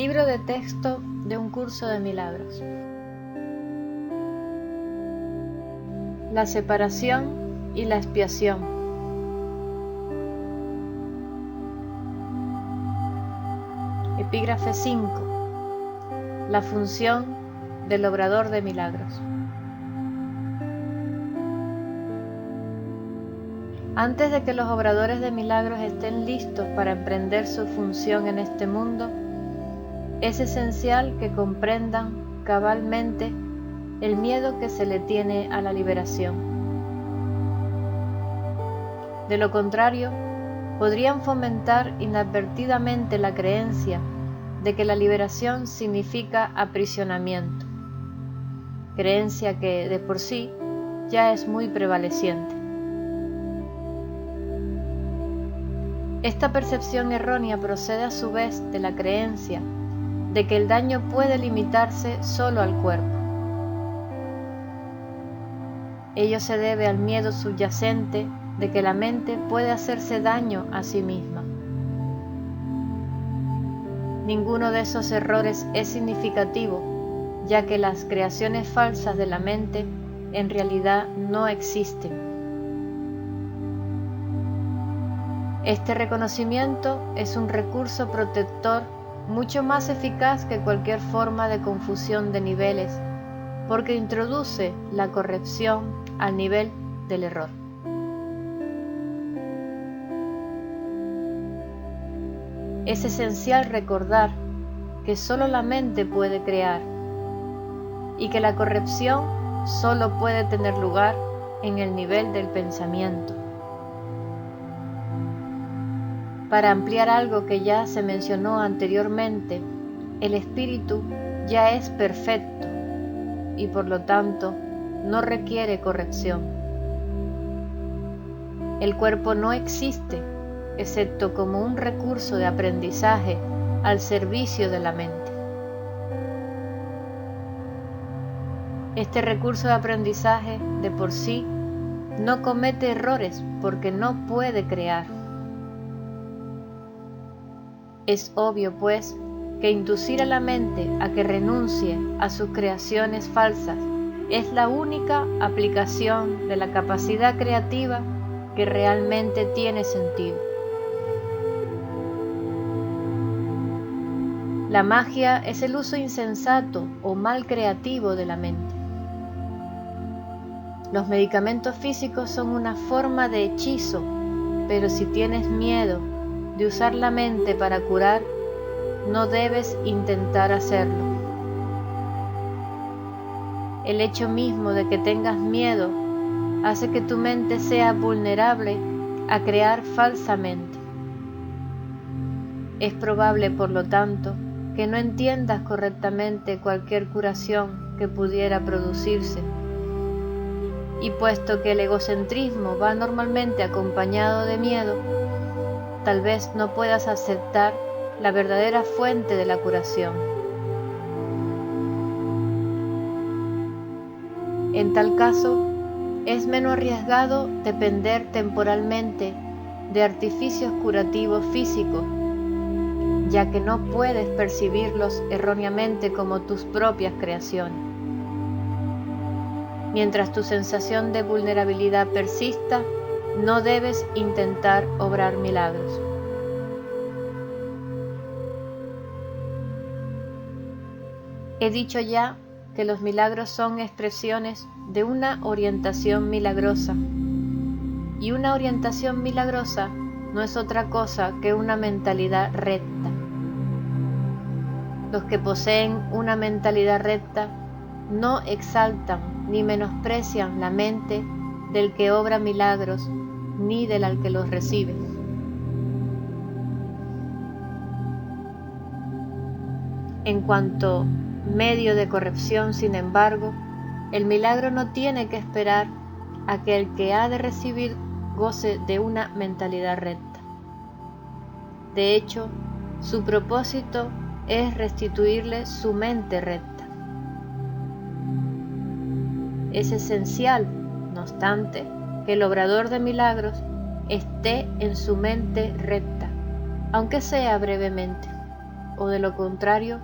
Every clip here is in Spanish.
Libro de texto de un curso de milagros. La separación y la expiación. Epígrafe 5. La función del obrador de milagros. Antes de que los obradores de milagros estén listos para emprender su función en este mundo, es esencial que comprendan cabalmente el miedo que se le tiene a la liberación. De lo contrario, podrían fomentar inadvertidamente la creencia de que la liberación significa aprisionamiento, creencia que de por sí ya es muy prevaleciente. Esta percepción errónea procede a su vez de la creencia de que el daño puede limitarse solo al cuerpo. Ello se debe al miedo subyacente de que la mente puede hacerse daño a sí misma. Ninguno de esos errores es significativo, ya que las creaciones falsas de la mente en realidad no existen. Este reconocimiento es un recurso protector mucho más eficaz que cualquier forma de confusión de niveles, porque introduce la corrección al nivel del error. Es esencial recordar que solo la mente puede crear y que la corrección solo puede tener lugar en el nivel del pensamiento. Para ampliar algo que ya se mencionó anteriormente, el espíritu ya es perfecto y por lo tanto no requiere corrección. El cuerpo no existe excepto como un recurso de aprendizaje al servicio de la mente. Este recurso de aprendizaje de por sí no comete errores porque no puede crear. Es obvio, pues, que inducir a la mente a que renuncie a sus creaciones falsas es la única aplicación de la capacidad creativa que realmente tiene sentido. La magia es el uso insensato o mal creativo de la mente. Los medicamentos físicos son una forma de hechizo, pero si tienes miedo de usar la mente para curar, no debes intentar hacerlo. El hecho mismo de que tengas miedo hace que tu mente sea vulnerable a crear falsamente. Es probable, por lo tanto, que no entiendas correctamente cualquier curación que pudiera producirse. Y puesto que el egocentrismo va normalmente acompañado de miedo, tal vez no puedas aceptar la verdadera fuente de la curación. En tal caso, es menos arriesgado depender temporalmente de artificios curativos físicos, ya que no puedes percibirlos erróneamente como tus propias creaciones. Mientras tu sensación de vulnerabilidad persista, no debes intentar obrar milagros. He dicho ya que los milagros son expresiones de una orientación milagrosa, y una orientación milagrosa no es otra cosa que una mentalidad recta. Los que poseen una mentalidad recta no exaltan ni menosprecian la mente del que obra milagros, ni del al que los recibe. En cuanto medio de corrección, sin embargo, el milagro no tiene que esperar a que el que ha de recibir goce de una mentalidad recta. De hecho, su propósito es restituirle su mente recta. Es esencial, no obstante, que el obrador de milagros esté en su mente recta, aunque sea brevemente, o de lo contrario,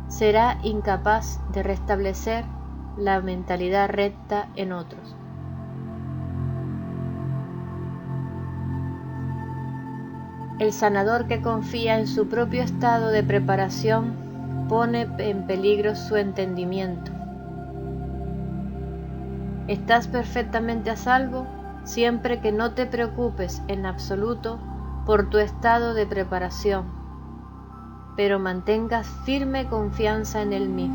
será incapaz de restablecer la mentalidad recta en otros. El sanador que confía en su propio estado de preparación pone en peligro su entendimiento. Estás perfectamente a salvo siempre que no te preocupes en absoluto por tu estado de preparación, pero mantengas firme confianza en el mío,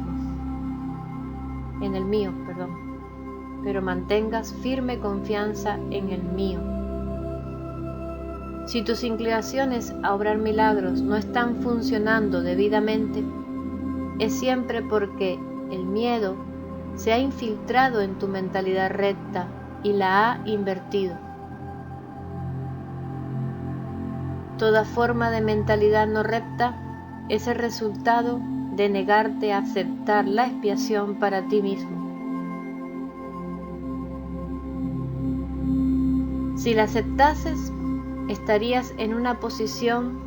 pero mantengas firme confianza en el mío. Si tus inclinaciones a obrar milagros no están funcionando debidamente, es siempre porque el miedo se ha infiltrado en tu mentalidad recta y la ha invertido. Toda forma de mentalidad no recta es el resultado de negarte a aceptar la expiación para ti mismo. Si la aceptases, estarías en una posición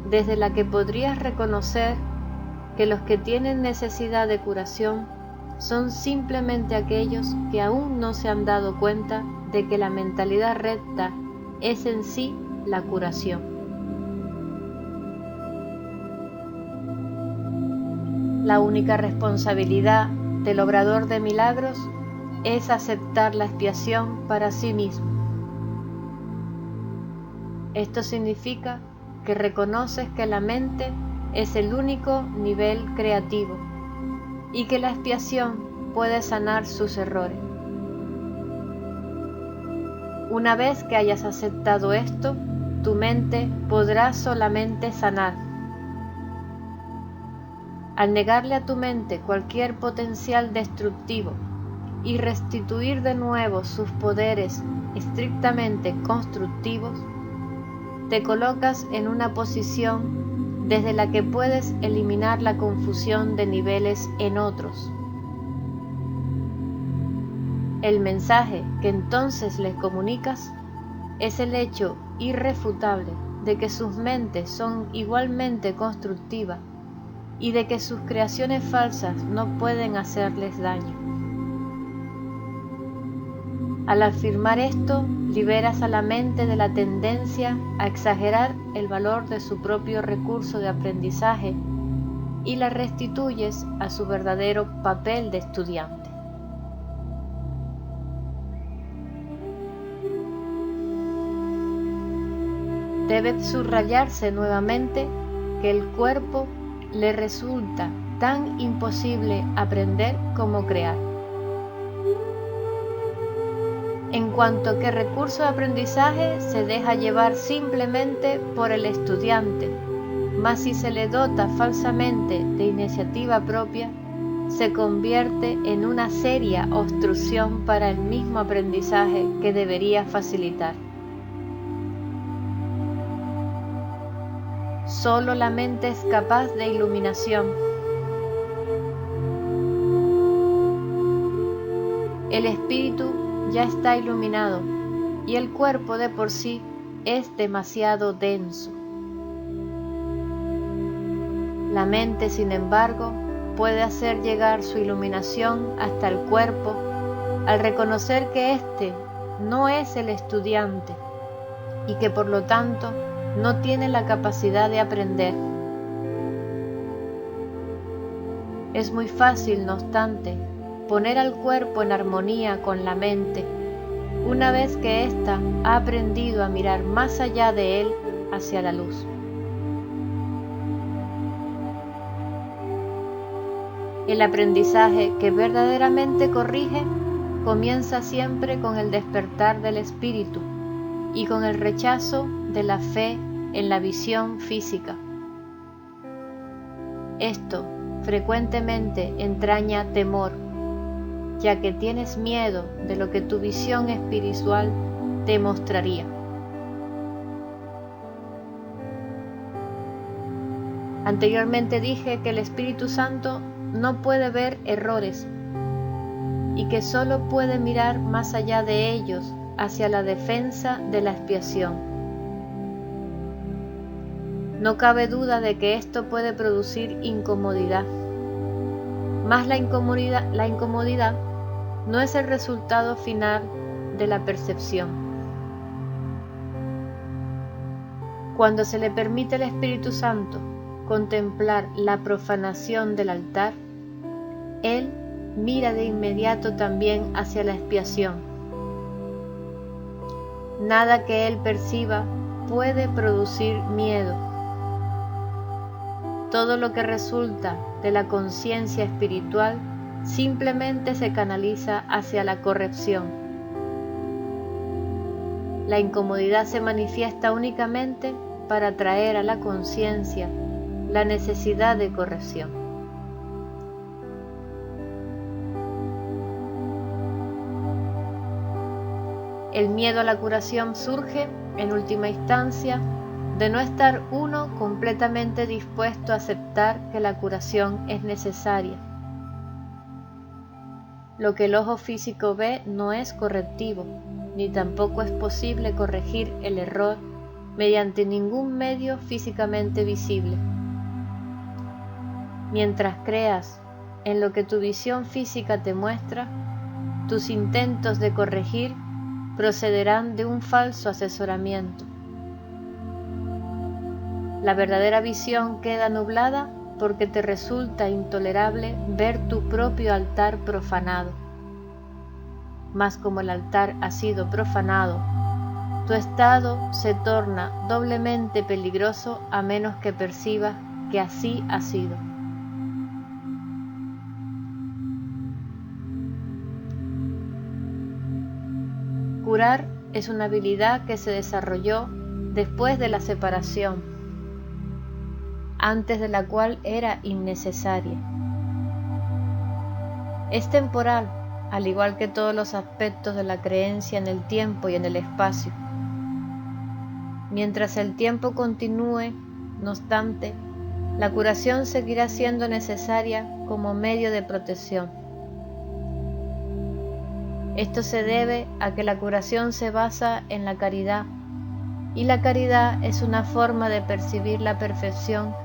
desde la que podrías reconocer que los que tienen necesidad de curación son simplemente aquellos que aún no se han dado cuenta de que la mentalidad recta es en sí la curación. La única responsabilidad del obrador de milagros es aceptar la expiación para sí mismo. Esto significa que reconoces que la mente es el único nivel creativo y que la expiación puede sanar sus errores. Una vez que hayas aceptado esto, tu mente podrá solamente sanar. Al negarle a tu mente cualquier potencial destructivo y restituir de nuevo sus poderes estrictamente constructivos, te colocas en una posición desde la que puedes eliminar la confusión de niveles en otros. El mensaje que entonces les comunicas es el hecho irrefutable de que sus mentes son igualmente constructivas y de que sus creaciones falsas no pueden hacerles daño. Al afirmar esto, liberas a la mente de la tendencia a exagerar el valor de su propio recurso de aprendizaje y la restituyes a su verdadero papel de estudiante. Debe subrayarse nuevamente que el cuerpo le resulta tan imposible aprender como crear. En cuanto que recurso de aprendizaje se deja llevar simplemente por el estudiante, mas si se le dota falsamente de iniciativa propia, se convierte en una seria obstrucción para el mismo aprendizaje que debería facilitar. Solo la mente es capaz de iluminación. El espíritu ya está iluminado y el cuerpo de por sí es demasiado denso. La mente, sin embargo, puede hacer llegar su iluminación hasta el cuerpo al reconocer que éste no es el estudiante y que por lo tanto no tiene la capacidad de aprender. Es muy fácil, no obstante, poner al cuerpo en armonía con la mente, una vez que ésta ha aprendido a mirar más allá de él hacia la luz. El aprendizaje que verdaderamente corrige comienza siempre con el despertar del espíritu y con el rechazo de la fe en la visión física. Esto frecuentemente entraña temor, ya que tienes miedo de lo que tu visión espiritual te mostraría. Anteriormente dije que el Espíritu Santo no puede ver errores y que solo puede mirar más allá de ellos hacia la defensa de la expiación. no cabe duda de que esto puede producir incomodidad. Mas la incomodidad no es el resultado final de la percepción. Cuando se le permite al Espíritu Santo contemplar la profanación del altar, Él mira de inmediato también hacia la expiación. Nada que Él perciba puede producir miedo. Todo lo que resulta de la conciencia espiritual simplemente se canaliza hacia la corrección. La incomodidad se manifiesta únicamente para traer a la conciencia la necesidad de corrección. El miedo a la curación surge, en última instancia, de no estar uno completamente dispuesto a aceptar que la curación es necesaria. Lo que el ojo físico ve no es correctivo, ni tampoco es posible corregir el error mediante ningún medio físicamente visible. Mientras creas en lo que tu visión física te muestra, tus intentos de corregir procederán de un falso asesoramiento. La verdadera visión queda nublada porque te resulta intolerable ver tu propio altar profanado. Mas como el altar ha sido profanado, tu estado se torna doblemente peligroso a menos que percibas que así ha sido. Curar es una habilidad que se desarrolló después de la separación, antes de la cual era innecesaria. Es temporal, al igual que todos los aspectos de la creencia en el tiempo y en el espacio. Mientras el tiempo continúe, no obstante, la curación seguirá siendo necesaria como medio de protección. Esto se debe a que la curación se basa en la caridad, y la caridad es una forma de percibir la perfección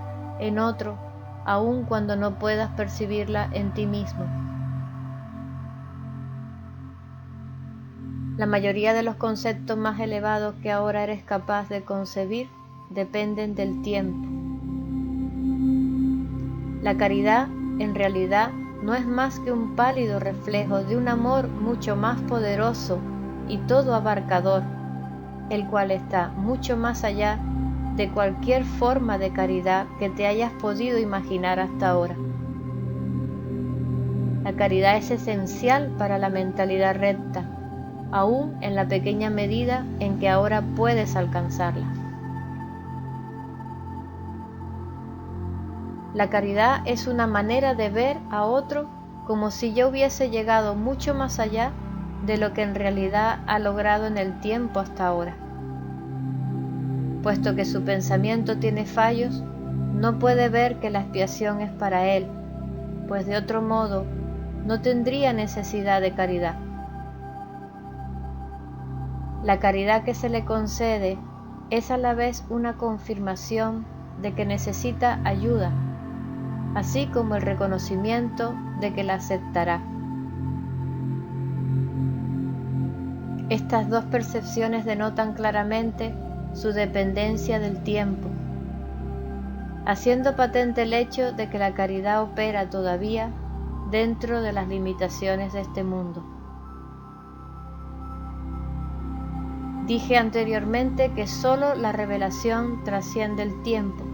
en otro, aun cuando no puedas percibirla en ti mismo. La mayoría de los conceptos más elevados que ahora eres capaz de concebir dependen del tiempo. La caridad, en realidad, no es más que un pálido reflejo de un amor mucho más poderoso y todo abarcador, el cual está mucho más allá de cualquier forma de caridad que te hayas podido imaginar hasta ahora. La caridad es esencial para la mentalidad recta, aún en la pequeña medida en que ahora puedes alcanzarla. La caridad es una manera de ver a otro como si ya hubiese llegado mucho más allá de lo que en realidad ha logrado en el tiempo hasta ahora. Puesto que su pensamiento tiene fallos, no puede ver que la expiación es para él, pues de otro modo no tendría necesidad de caridad. La caridad que se le concede es a la vez una confirmación de que necesita ayuda, así como el reconocimiento de que la aceptará. Estas dos percepciones denotan claramente su dependencia del tiempo, haciendo patente el hecho de que la caridad opera todavía dentro de las limitaciones de este mundo. Dije anteriormente que solo la revelación trasciende el tiempo.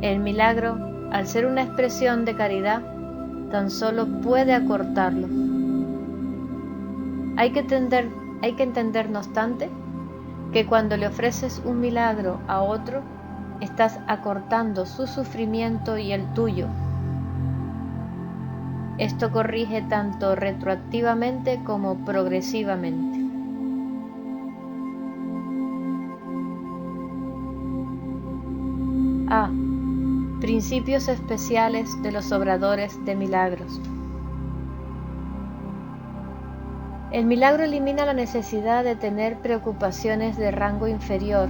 El milagro, al ser una expresión de caridad, tan solo puede acortarlo. Hay que entender, no obstante, que cuando le ofreces un milagro a otro, estás acortando su sufrimiento y el tuyo. Esto corrige tanto retroactivamente como progresivamente. A. Principios especiales de los obradores de milagros. El milagro elimina la necesidad de tener preocupaciones de rango inferior.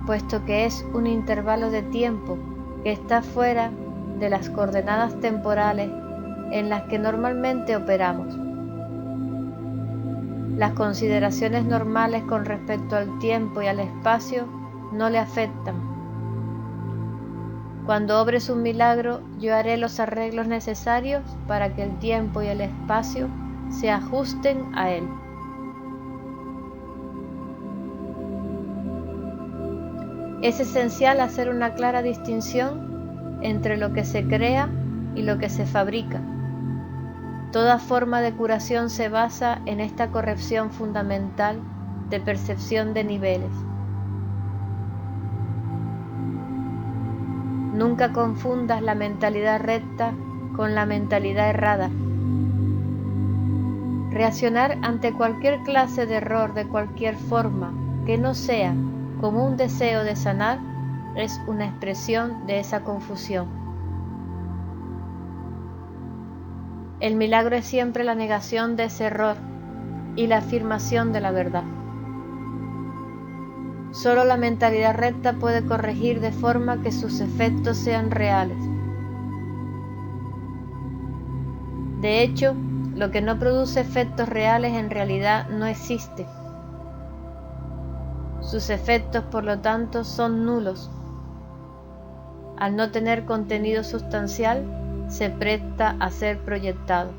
puesto que es un intervalo de tiempo que está fuera de las coordenadas temporales en las que normalmente operamos. Las consideraciones normales con respecto al tiempo y al espacio no le afectan. Cuando obres un milagro, yo haré los arreglos necesarios para que el tiempo y el espacio se ajusten a él. Es esencial hacer una clara distinción entre lo que se crea y lo que se fabrica. Toda forma de curación se basa en esta corrección fundamental de percepción de niveles. Nunca confundas la mentalidad recta con la mentalidad errada. Reaccionar ante cualquier clase de error de cualquier forma que no sea como un deseo de sanar es una expresión de esa confusión. El milagro es siempre la negación de ese error y la afirmación de la verdad. Solo la mentalidad recta puede corregir de forma que sus efectos sean reales. De hecho, lo que no produce efectos reales en realidad no existe. Sus efectos, por lo tanto, son nulos. Al no tener contenido sustancial, se presta a ser proyectado.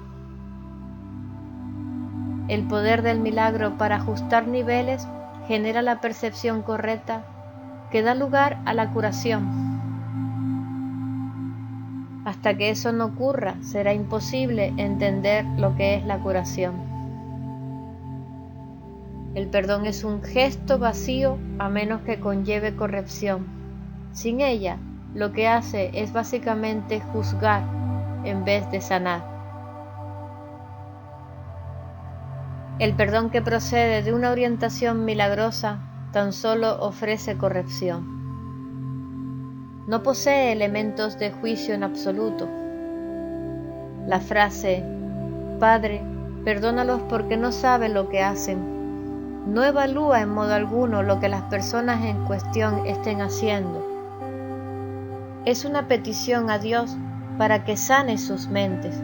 El poder del milagro para ajustar niveles genera la percepción correcta que da lugar a la curación. Hasta que eso no ocurra, será imposible entender lo que es la curación. El perdón es un gesto vacío a menos que conlleve corrección. Sin ella, lo que hace es básicamente juzgar en vez de sanar. El perdón que procede de una orientación milagrosa tan solo ofrece corrección. No posee elementos de juicio en absoluto. La frase, Padre, perdónalos porque no saben lo que hacen, no evalúa en modo alguno lo que las personas en cuestión estén haciendo. Es una petición a Dios para que sane sus mentes.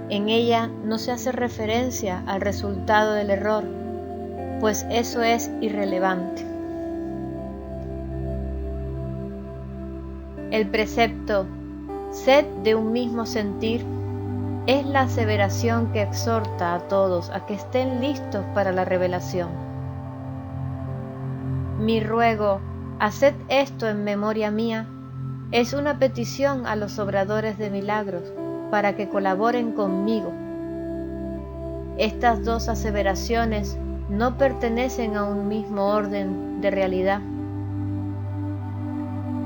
En ella no se hace referencia al resultado del error, pues eso es irrelevante. El precepto, sed de un mismo sentir, es la aseveración que exhorta a todos a que estén listos para la revelación. Mi ruego, haced esto en memoria mía, es una petición a los obradores de milagros para que colaboren conmigo. Estas dos aseveraciones no pertenecen a un mismo orden de realidad.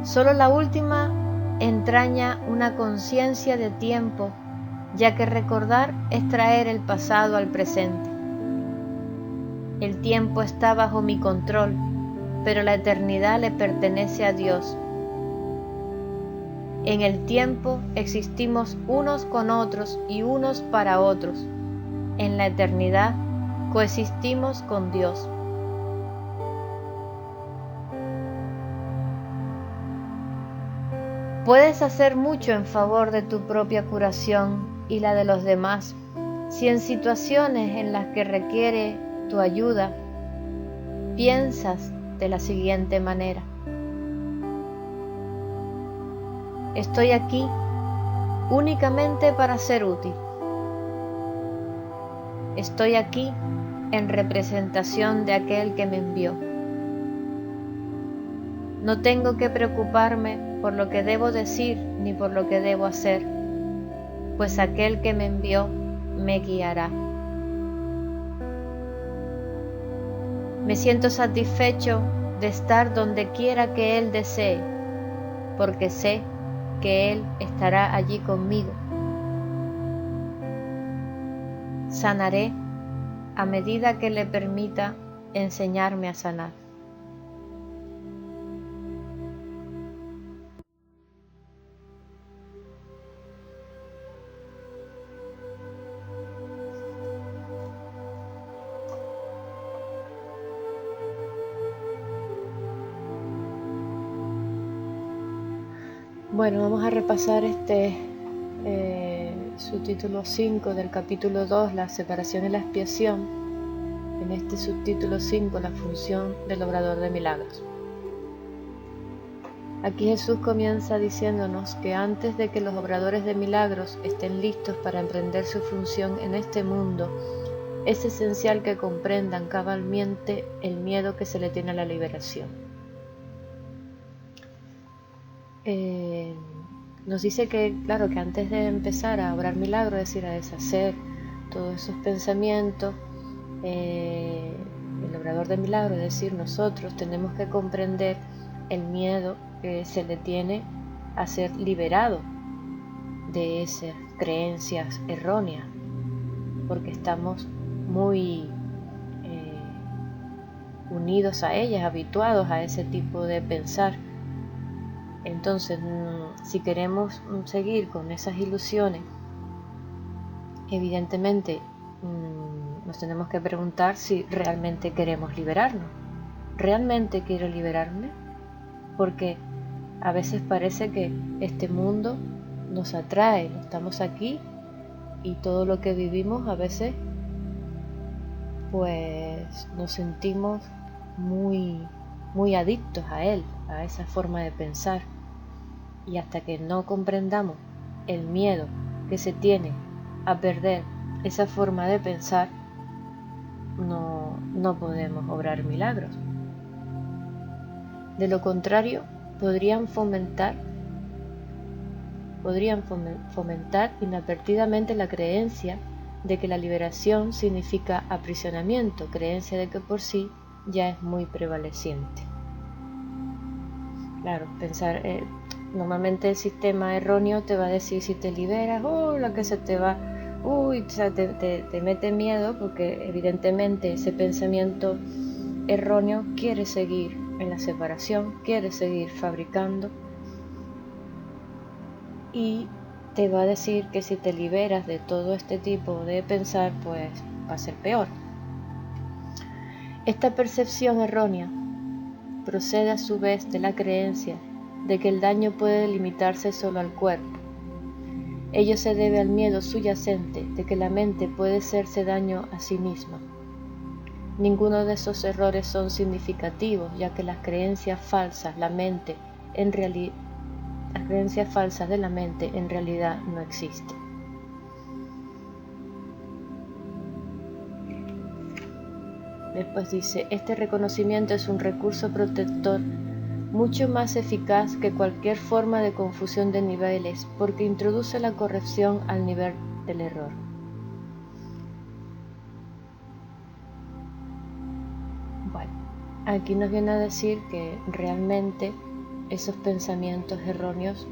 Solo la última entraña una conciencia de tiempo, ya que recordar es traer el pasado al presente. El tiempo está bajo mi control, pero la eternidad le pertenece a Dios. En el tiempo existimos unos con otros y unos para otros. En la eternidad coexistimos con Dios. Puedes hacer mucho en favor de tu propia curación y la de los demás si en situaciones en las que requiere tu ayuda piensas de la siguiente manera: estoy aquí únicamente para ser útil. Estoy aquí en representación de aquel que me envió. No tengo que preocuparme por lo que debo decir ni por lo que debo hacer, pues aquel que me envió me guiará. Me siento satisfecho de estar donde quiera que Él desee, porque sé que Él estará allí conmigo. Sanaré a medida que le permita enseñarme a sanar. Bueno, vamos a repasar subtítulo 5 del capítulo 2, la separación y la expiación. En este subtítulo 5, la función del obrador de milagros. Aquí Jesús comienza diciéndonos que antes de que los obradores de milagros estén listos para emprender su función en este mundo, es esencial que comprendan cabalmente el miedo que se le tiene a la liberación. Nos dice que, claro, que antes de empezar a obrar milagros, es decir, a deshacer todos esos pensamientos, el obrador de milagros, es decir, nosotros tenemos que comprender el miedo que se le tiene a ser liberado de esas creencias erróneas, porque estamos muy unidos a ellas, habituados a ese tipo de pensar. Entonces, si queremos seguir con esas ilusiones, evidentemente nos tenemos que preguntar si realmente queremos liberarnos. ¿Realmente quiero liberarme? Porque a veces parece que este mundo nos atrae, estamos aquí y todo lo que vivimos a veces pues nos sentimos muy adictos a él, a esa forma de pensar. Y hasta que no comprendamos el miedo que se tiene a perder esa forma de pensar, no podemos obrar milagros. De lo contrario, podrían fomentar inadvertidamente la creencia de que la liberación significa aprisionamiento, creencia de que por sí ya es muy prevaleciente. Claro, pensar, normalmente el sistema erróneo te va a decir si te liberas, la que se te va, te mete miedo, porque evidentemente ese pensamiento erróneo quiere seguir en la separación, quiere seguir fabricando, y te va a decir que si te liberas de todo este tipo de pensar, pues va a ser peor. Esta percepción errónea procede a su vez de la creencia de que el daño puede limitarse solo al cuerpo. Ello se debe al miedo subyacente de que la mente puede hacerse daño a sí misma. Ninguno de esos errores son significativos, ya que las creencias falsas de la mente en realidad no existen. Después dice, este reconocimiento es un recurso protector mucho más eficaz que cualquier forma de confusión de niveles, porque introduce la corrección al nivel del error. Bueno, aquí nos viene a decir que realmente esos pensamientos erróneos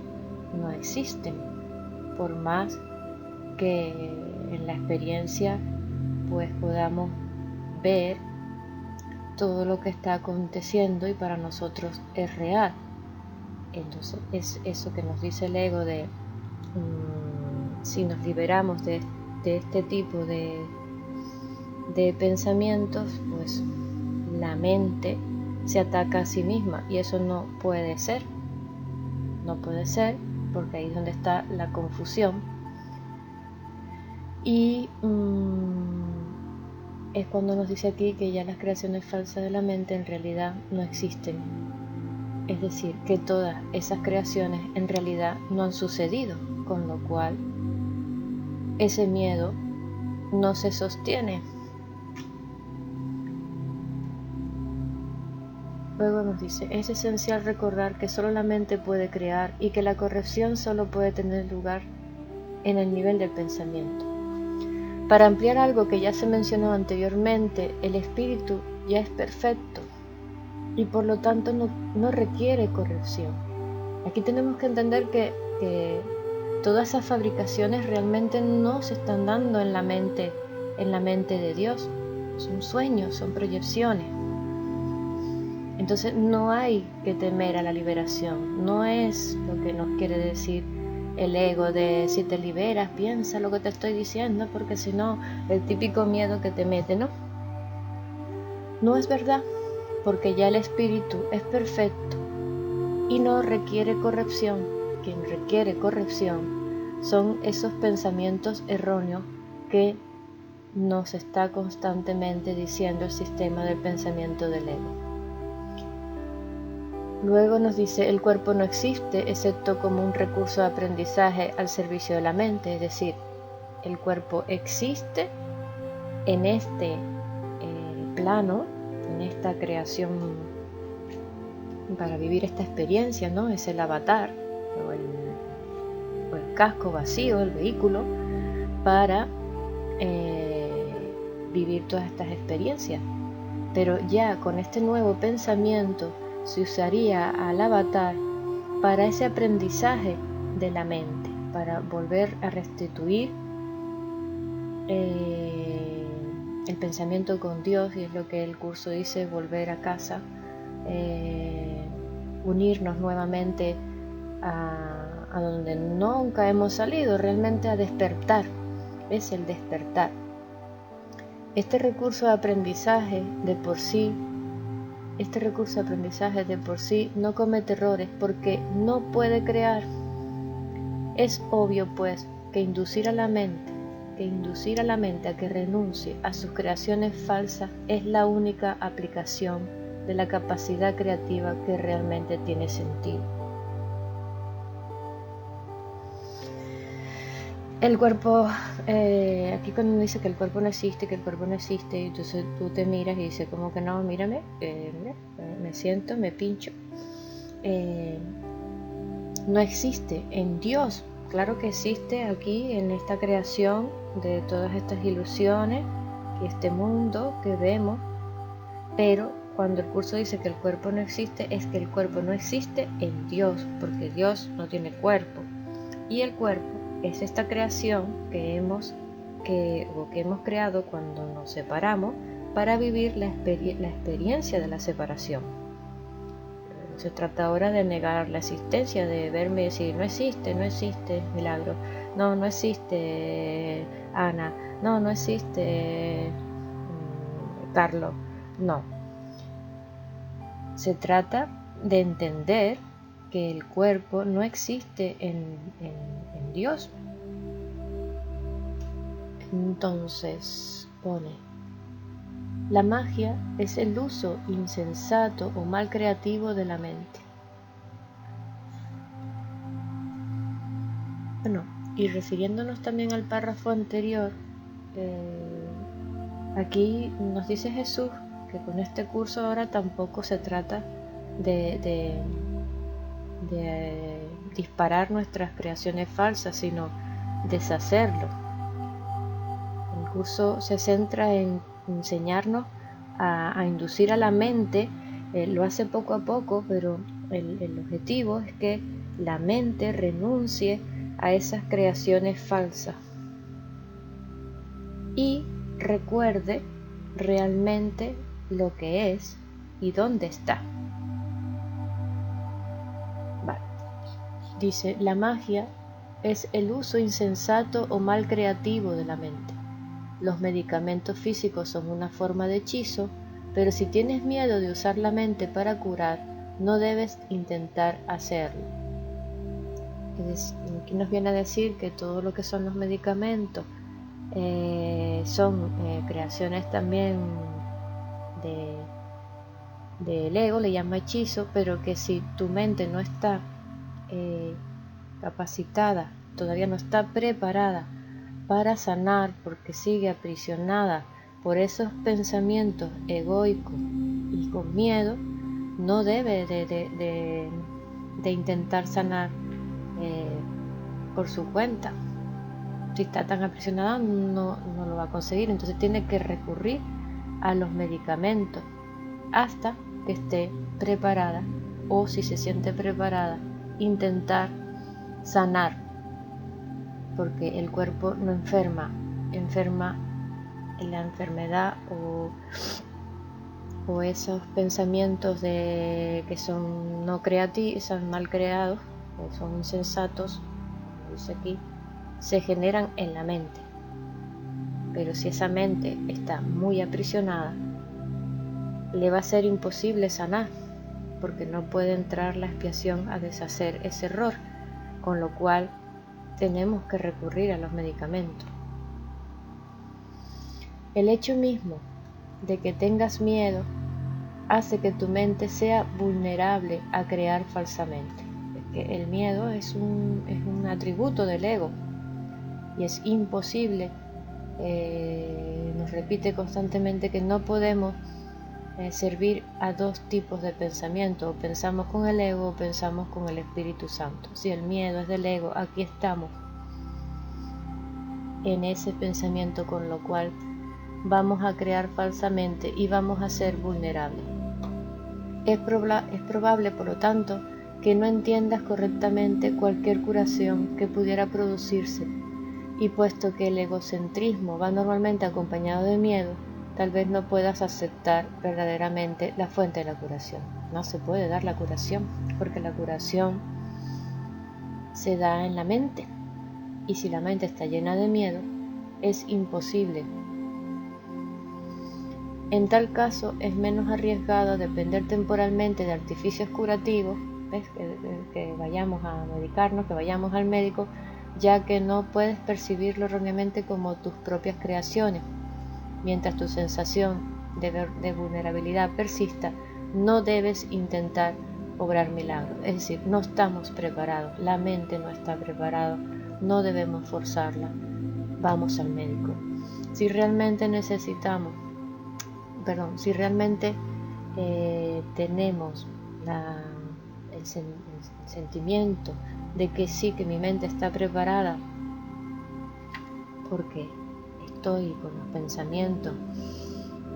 no existen, por más que en la experiencia pues podamos ver todo lo que está aconteciendo y para nosotros es real. Entonces es eso que nos dice el ego de si nos liberamos de este tipo de pensamientos, pues la mente se ataca a sí misma, y eso no puede ser porque ahí es donde está la confusión. Y es cuando nos dice aquí que ya las creaciones falsas de la mente en realidad no existen. Es decir, que todas esas creaciones en realidad no han sucedido, con lo cual ese miedo no se sostiene. Luego nos dice, es esencial recordar que solo la mente puede crear y que la corrección solo puede tener lugar en el nivel del pensamiento. Para ampliar algo que ya se mencionó anteriormente, el espíritu ya es perfecto y por lo tanto no requiere corrección. Aquí tenemos que entender que todas esas fabricaciones realmente no se están dando en la mente de Dios. Son sueños, son proyecciones. Entonces no hay que temer a la liberación. No es lo que nos quiere decir el ego de si te liberas, piensa lo que te estoy diciendo, porque si no, el típico miedo que te mete, ¿no? No es verdad, porque ya el espíritu es perfecto y no requiere corrección. quien requiere corrección, son esos pensamientos erróneos que nos está constantemente diciendo el sistema del pensamiento del ego. Luego nos dice, el cuerpo no existe excepto como un recurso de aprendizaje al servicio de la mente, es decir, el cuerpo existe en este plano, en esta creación para vivir esta experiencia, ¿no? Es el avatar o el casco vacío, el vehículo para vivir todas estas experiencias. Pero ya con este nuevo pensamiento se usaría al avatar para ese aprendizaje de la mente, para volver a restituir el pensamiento con Dios, y es lo que el curso dice, volver a casa, unirnos nuevamente a donde nunca hemos salido, realmente a despertar, es el despertar. Este recurso de aprendizaje de por sí no comete errores porque no puede crear. Es obvio pues que inducir a la mente a que renuncie a sus creaciones falsas es la única aplicación de la capacidad creativa que realmente tiene sentido. El cuerpo, aquí cuando dice que el cuerpo no existe, entonces tú te miras y dices, como que no, mírame, me siento, me pincho. No existe en Dios, claro que existe aquí en esta creación de todas estas ilusiones y este mundo que vemos, pero cuando el curso dice que el cuerpo no existe, es que el cuerpo no existe en Dios, porque Dios no tiene cuerpo, y el cuerpo es esta creación que hemos creado cuando nos separamos para vivir la experiencia de la separación. Se trata ahora de negar la existencia, de verme y decir, no existe Milagro, no existe Ana, no existe Carlos, no. Se trata de entender que el cuerpo no existe en Dios. Entonces pone, la magia es el uso insensato o mal creativo de la mente. Bueno, y refiriéndonos también al párrafo anterior, aquí nos dice Jesús que con este curso ahora tampoco se trata de disparar nuestras creaciones falsas, sino deshacerlo. El curso se centra en enseñarnos a inducir a la mente, lo hace poco a poco, pero el objetivo es que la mente renuncie a esas creaciones falsas y recuerde realmente lo que es y dónde está. Vale. Dice, la magia es el uso insensato o mal creativo de la mente. Los medicamentos físicos son una forma de hechizo, pero si tienes miedo de usar la mente para curar, no debes intentar hacerlo. Aquí nos viene a decir que todo lo que son los medicamentos son creaciones también del ego, le llama hechizo, pero que si tu mente no está capacitada, todavía no está preparada para sanar, porque sigue aprisionada por esos pensamientos egoicos y con miedo, no debe de intentar sanar por su cuenta. Si está tan aprisionada, no lo va a conseguir, entonces tiene que recurrir a los medicamentos hasta que esté preparada, o si se siente preparada, intentar sanar, porque el cuerpo no enferma en la enfermedad o esos pensamientos que son no creativos, son mal creados o son insensatos, como dice aquí, se generan en la mente. Pero si esa mente está muy aprisionada, le va a ser imposible sanar, porque no puede entrar la expiación a deshacer ese error. con lo cual tenemos que recurrir a los medicamentos. El hecho mismo de que tengas miedo hace que tu mente sea vulnerable a crear falsamente. Es que el miedo es un atributo del ego y es imposible, nos repite constantemente que no podemos servir a dos tipos de pensamiento: o pensamos con el ego o pensamos con el Espíritu Santo. Si el miedo es del ego, aquí estamos en ese pensamiento, con lo cual vamos a crear falsamente y vamos a ser vulnerables. Es probable, por lo tanto, que no entiendas correctamente cualquier curación que pudiera producirse, y puesto que el egocentrismo va normalmente acompañado de miedo, tal vez no puedas aceptar verdaderamente la fuente de la curación. No se puede dar la curación, porque la curación se da en la mente, y si la mente está llena de miedo, es imposible. En tal caso, es menos arriesgado depender temporalmente de artificios curativos, que vayamos a medicarnos, que vayamos al médico, ya que no puedes percibirlo erróneamente como tus propias creaciones. Mientras tu sensación de vulnerabilidad persista, no debes intentar obrar milagros. Es decir, no estamos preparados, la mente no está preparada, no debemos forzarla. Vamos al médico. Si realmente tenemos el sentimiento de que sí, que mi mente está preparada, porque estoy con los pensamientos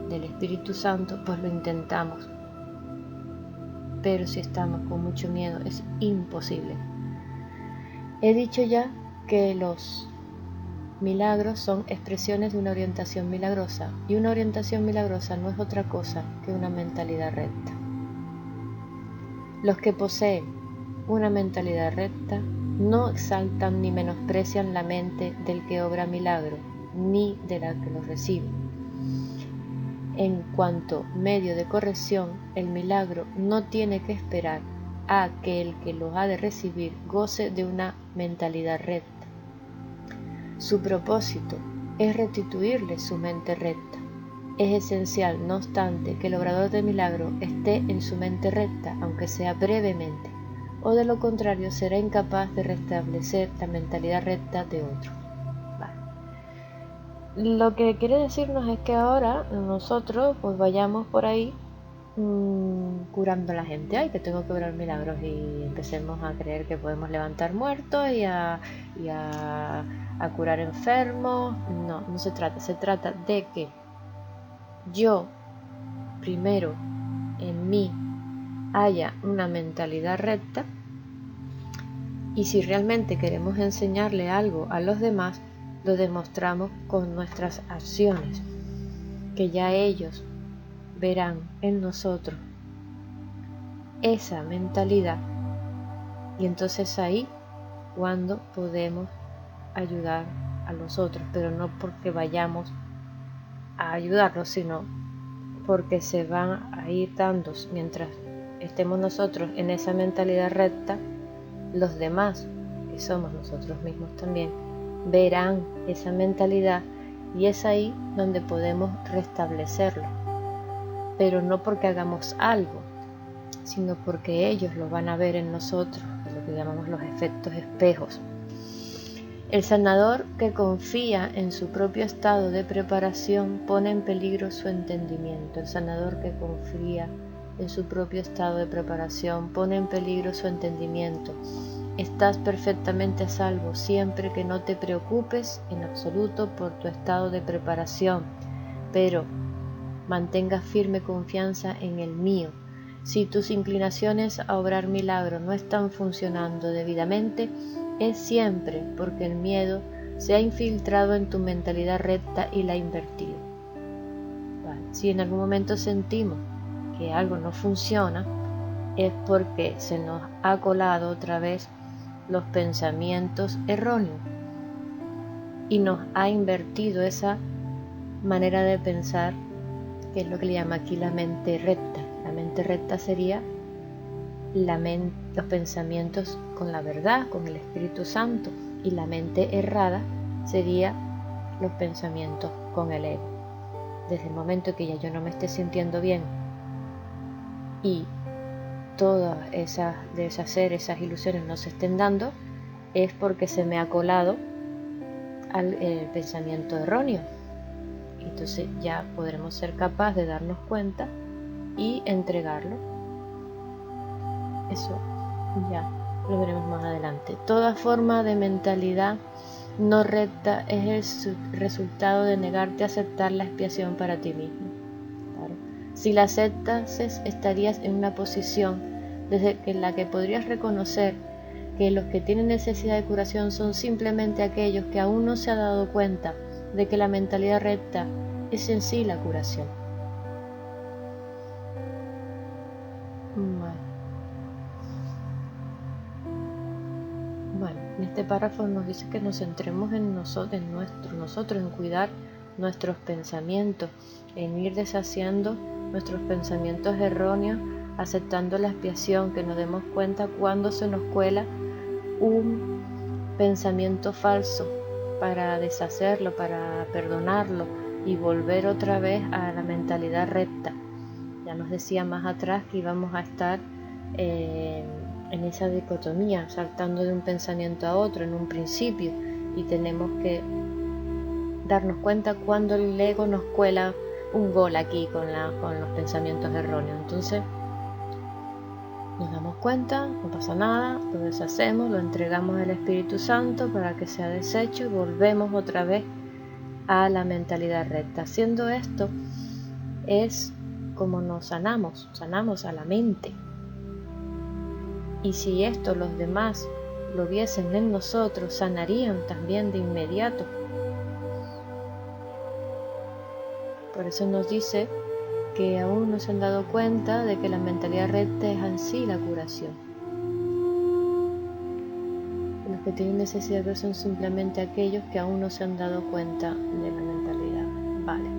del Espíritu Santo, pues lo intentamos. Pero si estamos con mucho miedo, es imposible. He dicho ya que los milagros son expresiones de una orientación milagrosa, y una orientación milagrosa no es otra cosa que una mentalidad recta. Los que poseen una mentalidad recta no exaltan ni menosprecian la mente del que obra milagro, ni de la que los recibe. En cuanto medio de corrección, el milagro no tiene que esperar a que el que lo ha de recibir goce de una mentalidad recta. Su propósito es restituirle su mente recta. Es esencial, no obstante, que el obrador de milagro esté en su mente recta, aunque sea brevemente, o de lo contrario será incapaz de restablecer la mentalidad recta de otro. Lo que quiere decirnos es que ahora nosotros pues vayamos por ahí curando a la gente. Ay, que tengo que obrar milagros, y empecemos a creer que podemos levantar muertos y a curar enfermos. No se trata de que yo primero en mí haya una mentalidad recta, y si realmente queremos enseñarle algo a los demás, lo demostramos con nuestras acciones, que ya ellos verán en nosotros esa mentalidad, y entonces ahí cuando podemos ayudar a los otros, pero no porque vayamos a ayudarlos, sino porque se van a ir dando. Mientras estemos nosotros en esa mentalidad recta, los demás, que somos nosotros mismos también, verán esa mentalidad, y es ahí donde podemos restablecerlo, pero no porque hagamos algo, sino porque ellos lo van a ver en nosotros, lo que llamamos los efectos espejos. El sanador que confía en su propio estado de preparación pone en peligro su entendimiento. El sanador que confía en su propio estado de preparación pone en peligro su entendimiento. Estás perfectamente a salvo siempre que no te preocupes en absoluto por tu estado de preparación, pero mantengas firme confianza en el mío. Si tus inclinaciones a obrar milagros no están funcionando debidamente, es siempre porque el miedo se ha infiltrado en tu mentalidad recta y la ha invertido. Si en algún momento sentimos que algo no funciona, es porque se nos ha colado otra vez los pensamientos erróneos y nos ha invertido esa manera de pensar, que es lo que le llama aquí la mente recta. La mente recta sería los pensamientos con la verdad, con el Espíritu Santo, y la mente errada sería los pensamientos con el ego. Desde el momento que ya yo no me esté sintiendo bien y todas esas deshacer esas ilusiones no se estén dando, es porque se me ha colado el pensamiento erróneo. Entonces ya podremos ser capaces de darnos cuenta y entregarlo. Eso ya lo veremos más adelante. Toda forma de mentalidad no recta es el resultado de negarte a aceptar la expiación para ti mismo. Claro. Si la aceptas, estarías en una posición desde la que podrías reconocer que los que tienen necesidad de curación son simplemente aquellos que aún no se han dado cuenta de que la mentalidad recta es en sí la curación. Bueno, en este párrafo nos dice que nos centremos en nosotros, en cuidar nuestros pensamientos, en ir deshaciendo nuestros pensamientos erróneos, aceptando la expiación, que nos demos cuenta cuando se nos cuela un pensamiento falso para deshacerlo, para perdonarlo y volver otra vez a la mentalidad recta. Ya nos decía más atrás que íbamos a estar en esa dicotomía, saltando de un pensamiento a otro en un principio, y tenemos que darnos cuenta cuando el ego nos cuela un gol aquí con los pensamientos erróneos. Entonces nos damos cuenta, no pasa nada, lo deshacemos, lo entregamos al Espíritu Santo para que sea deshecho y volvemos otra vez a la mentalidad recta. Haciendo esto es como nos sanamos a la mente. Y si esto los demás lo viesen en nosotros, sanarían también de inmediato. Por eso nos dice que aún no se han dado cuenta de que la mentalidad recta es en sí la curación. Los que tienen necesidad de son simplemente aquellos que aún no se han dado cuenta de la mentalidad. Vale.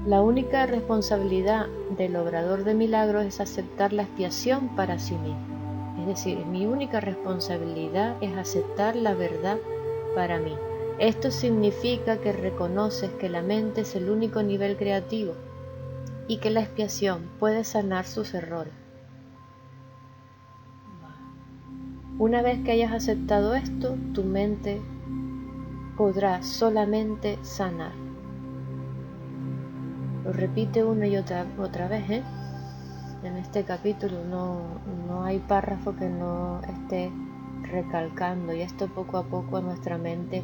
La única responsabilidad del obrador de milagros es aceptar la expiación para sí mismo. Es decir, mi única responsabilidad es aceptar la verdad para mí. Esto significa que reconoces que la mente es el único nivel creativo y que la expiación puede sanar sus errores. Una vez que hayas aceptado esto, tu mente podrá solamente sanar. Lo repite una y otra vez, En este capítulo no hay párrafo que no esté recalcando, y esto poco a poco a nuestra mente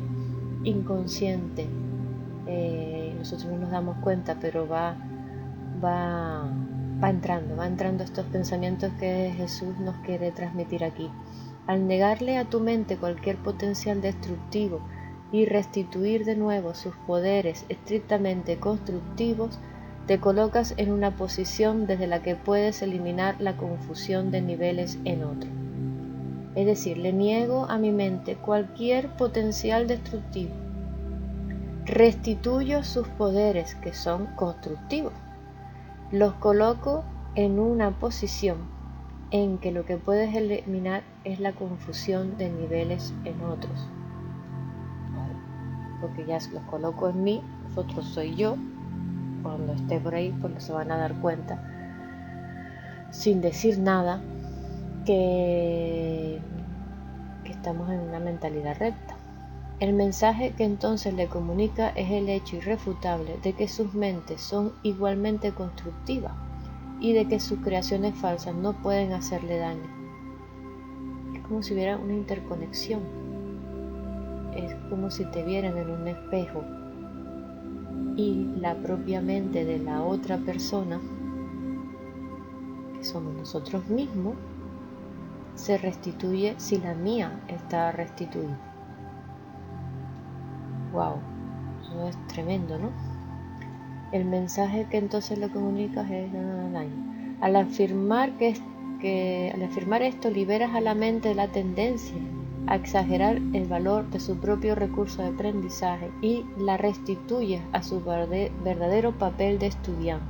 inconsciente, nosotros no nos damos cuenta, pero va entrando estos pensamientos que Jesús nos quiere transmitir aquí. Al negarle a tu mente cualquier potencial destructivo y restituir de nuevo sus poderes estrictamente constructivos, te colocas en una posición desde la que puedes eliminar la confusión de niveles en otro. Es decir, le niego a mi mente cualquier potencial destructivo. Restituyo sus poderes, que son constructivos. Los coloco en una posición en que lo que puedes eliminar es la confusión de niveles en otros. Porque ya los coloco en mí, otro soy yo. Cuando esté por ahí, pues se van a dar cuenta, sin decir nada, que estamos en una mentalidad recta. El mensaje que entonces le comunica es el hecho irrefutable de que sus mentes son igualmente constructivas y de que sus creaciones falsas no pueden hacerle daño. Es como si hubiera una interconexión. Es como si te vieran en un espejo y la propia mente de la otra persona, que somos nosotros mismos, se restituye si la mía está restituida. Wow, eso es tremendo, ¿no? El mensaje que entonces le comunicas es al afirmar esto, liberas a la mente de la tendencia a exagerar el valor de su propio recurso de aprendizaje y la restituyes a su verdadero papel de estudiante.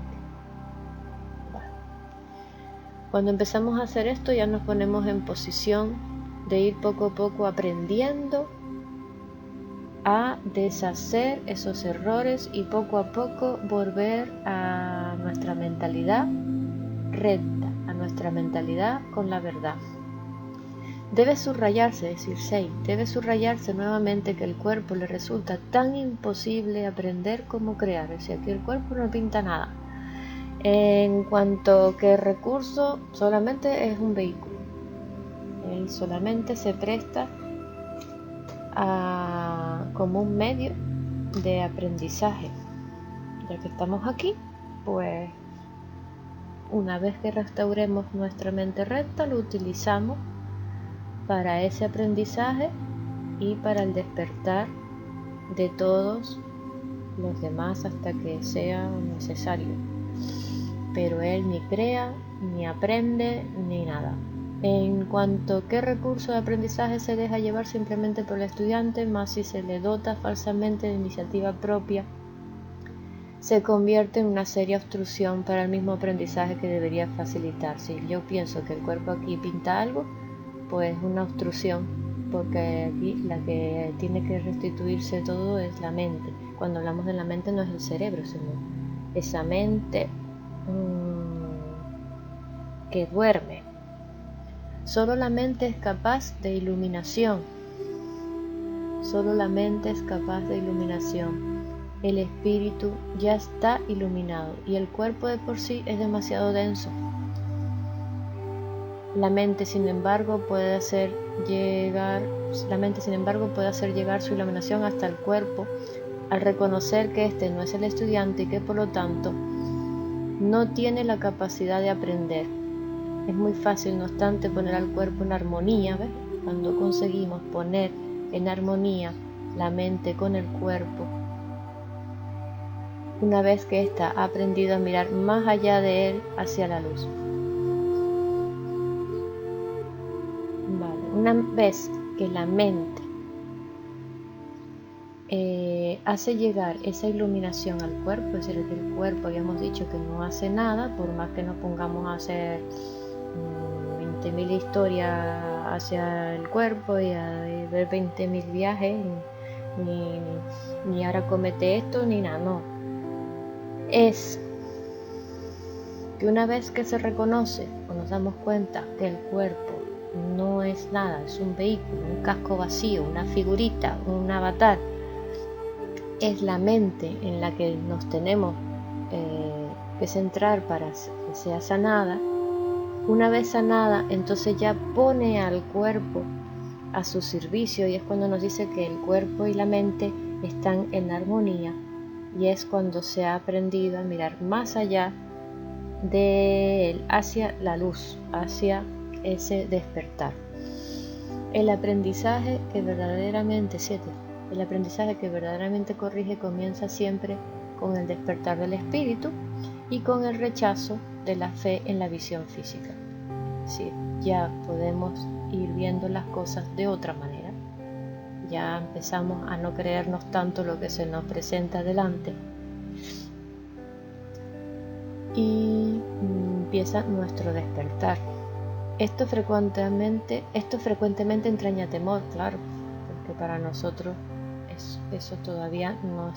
Cuando empezamos a hacer esto ya nos ponemos en posición de ir poco a poco aprendiendo a deshacer esos errores y poco a poco volver a nuestra mentalidad recta, a nuestra mentalidad con la verdad. Debe subrayarse, decir 6, debe subrayarse nuevamente que el cuerpo le resulta tan imposible aprender como crear, o sea que el cuerpo no pinta nada. En cuanto que el recurso solamente es un vehículo, él solamente se presta como un medio de aprendizaje. Ya que estamos aquí, pues una vez que restauremos nuestra mente recta, lo utilizamos para ese aprendizaje y para el despertar de todos los demás hasta que sea necesario. Pero él ni crea, ni aprende, ni nada. En cuanto a qué recurso de aprendizaje se deja llevar simplemente por el estudiante, más si se le dota falsamente de iniciativa propia, se convierte en una seria obstrucción para el mismo aprendizaje que debería facilitar. Si yo pienso que el cuerpo aquí pinta algo, pues una obstrucción, porque aquí la que tiene que restituirse todo es la mente. Cuando hablamos de la mente no es el cerebro, sino esa mente que duerme. Solo la mente es capaz de iluminación. Solo la mente es capaz de iluminación. El espíritu ya está iluminado y el cuerpo de por sí es demasiado denso. La mente, sin embargo, puede hacer llegar su iluminación hasta el cuerpo al reconocer que este no es el estudiante y que por lo tanto no tiene la capacidad de aprender. Es muy fácil, no obstante, poner al cuerpo en armonía, ¿ves? Cuando conseguimos poner en armonía la mente con el cuerpo, una vez que ésta ha aprendido a mirar más allá de él hacia la luz. Una vez que la mente hace llegar esa iluminación al cuerpo, es decir, que el cuerpo habíamos dicho que no hace nada, por más que nos pongamos a hacer 20.000 historias hacia el cuerpo y a ver 20.000 viajes, ni ahora comete esto, ni nada, no. Es que una vez que se reconoce o nos damos cuenta que el cuerpo no es nada, es un vehículo, un casco vacío, una figurita, un avatar, es la mente en la que nos tenemos que centrar para que sea sanada. Una vez sanada, entonces ya pone al cuerpo a su servicio y es cuando nos dice que el cuerpo y la mente están en armonía y es cuando se ha aprendido a mirar más allá de él, hacia la luz, hacia ese despertar. El aprendizaje que verdaderamente corrige comienza siempre con el despertar del espíritu y con el rechazo de la fe en la visión física. Sí, ya podemos ir viendo las cosas de otra manera. Ya empezamos a no creernos tanto lo que se nos presenta delante y empieza nuestro despertar. Esto frecuentemente entraña temor, claro, porque para nosotros eso todavía no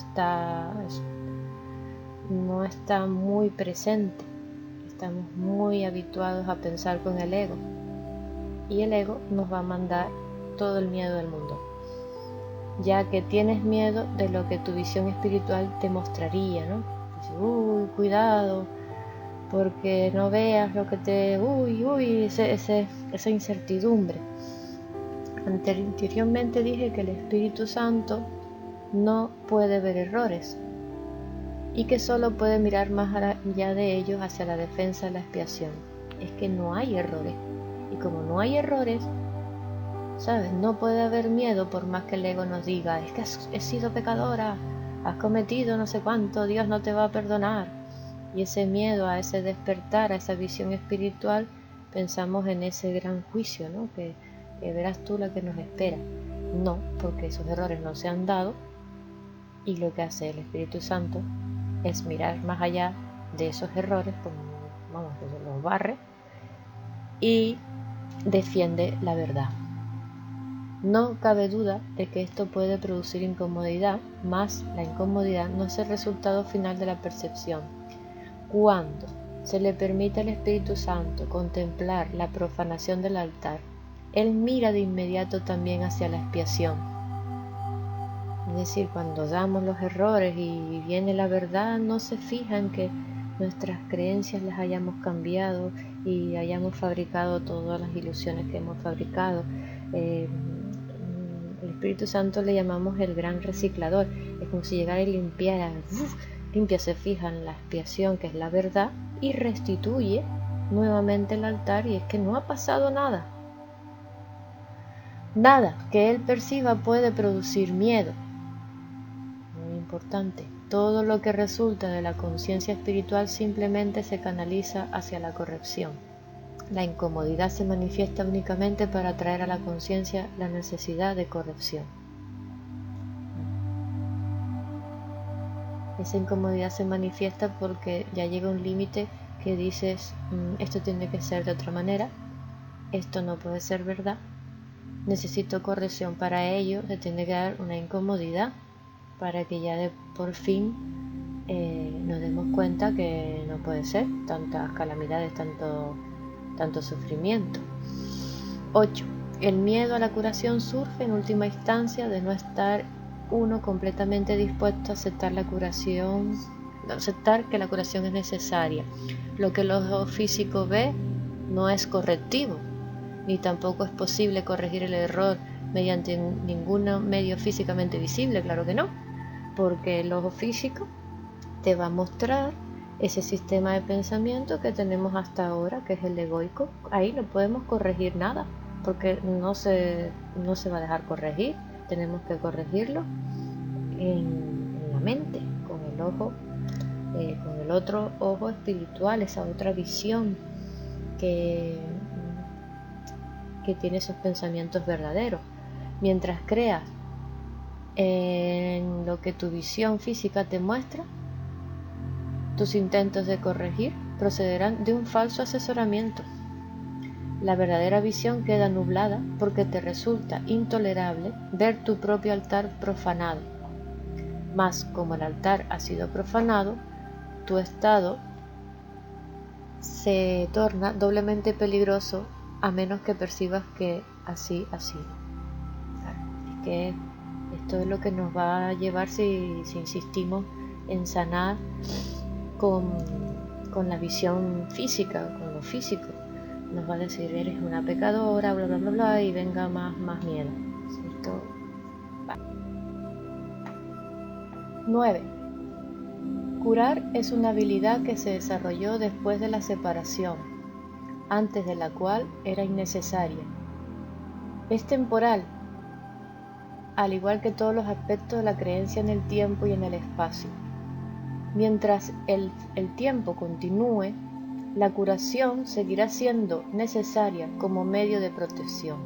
está muy presente. Estamos muy habituados a pensar con el ego y el ego nos va a mandar todo el miedo del mundo, ya que tienes miedo de lo que tu visión espiritual te mostraría, ¿no? Dices, cuidado, porque no veas lo que esa incertidumbre. Anteriormente dije que el Espíritu Santo no puede ver errores y que solo puede mirar más allá de ellos hacia la defensa de la expiación. Es que no hay errores, y como no hay errores, ¿sabes? No puede haber miedo por más que el ego nos diga, es que has sido pecadora, has cometido no sé cuánto, Dios no te va a perdonar. Y ese miedo a ese despertar, a esa visión espiritual, pensamos en ese gran juicio, ¿no? Que verás tú la que nos espera. No, porque esos errores no se han dado y lo que hace el Espíritu Santo es mirar más allá de esos errores, que los barre y defiende la verdad. No cabe duda de que esto puede producir incomodidad, mas la incomodidad no es el resultado final de la percepción. Cuando se le permite al Espíritu Santo contemplar la profanación del altar, Él mira de inmediato también hacia la expiación. Es decir, cuando damos los errores y viene la verdad, no se fija en que nuestras creencias las hayamos cambiado y hayamos fabricado todas las ilusiones que hemos fabricado. El Espíritu Santo le llamamos el gran reciclador. Es como si llegara y limpiara, se fija en la expiación, que es la verdad, y restituye nuevamente el altar, y es que no ha pasado nada. Nada que él perciba puede producir miedo. Muy importante. Todo lo que resulta de la conciencia espiritual simplemente se canaliza hacia la corrección. La incomodidad se manifiesta únicamente para traer a la conciencia la necesidad de corrección. Esa incomodidad se manifiesta porque ya llega un límite que dices, esto tiene que ser de otra manera, esto no puede ser verdad, necesito corrección. Para ello se tiene que dar una incomodidad para que ya por fin nos demos cuenta que no puede ser tantas calamidades, tanto sufrimiento. 8. El miedo a la curación surge en última instancia de no estar uno completamente dispuesto a aceptar aceptar que la curación es necesaria. Lo que el ojo físico ve no es correctivo, ni tampoco es posible corregir el error mediante ningún medio físicamente visible, claro que no, porque el ojo físico te va a mostrar ese sistema de pensamiento que tenemos hasta ahora, que es el egoico. Ahí no podemos corregir nada, porque no se va a dejar corregir. Tenemos que corregirlo en la mente, con el ojo, con el otro ojo espiritual, esa otra visión que tiene esos pensamientos verdaderos. Mientras creas en lo que tu visión física te muestra, tus intentos de corregir procederán de un falso asesoramiento. La verdadera visión queda nublada porque te resulta intolerable ver tu propio altar profanado. Mas como el altar ha sido profanado, tu estado se torna doblemente peligroso a menos que percibas que así ha sido. Claro, es que esto es lo que nos va a llevar si insistimos en sanar con la visión física, con lo físico. Nos va a decir, eres una pecadora, bla bla bla bla, y venga más miedo. Esto va. 9. Curar es una habilidad que se desarrolló después de la separación, antes de la cual era innecesaria. Es temporal, al igual que todos los aspectos de la creencia en el tiempo y en el espacio. Mientras el tiempo continúe, la curación seguirá siendo necesaria como medio de protección.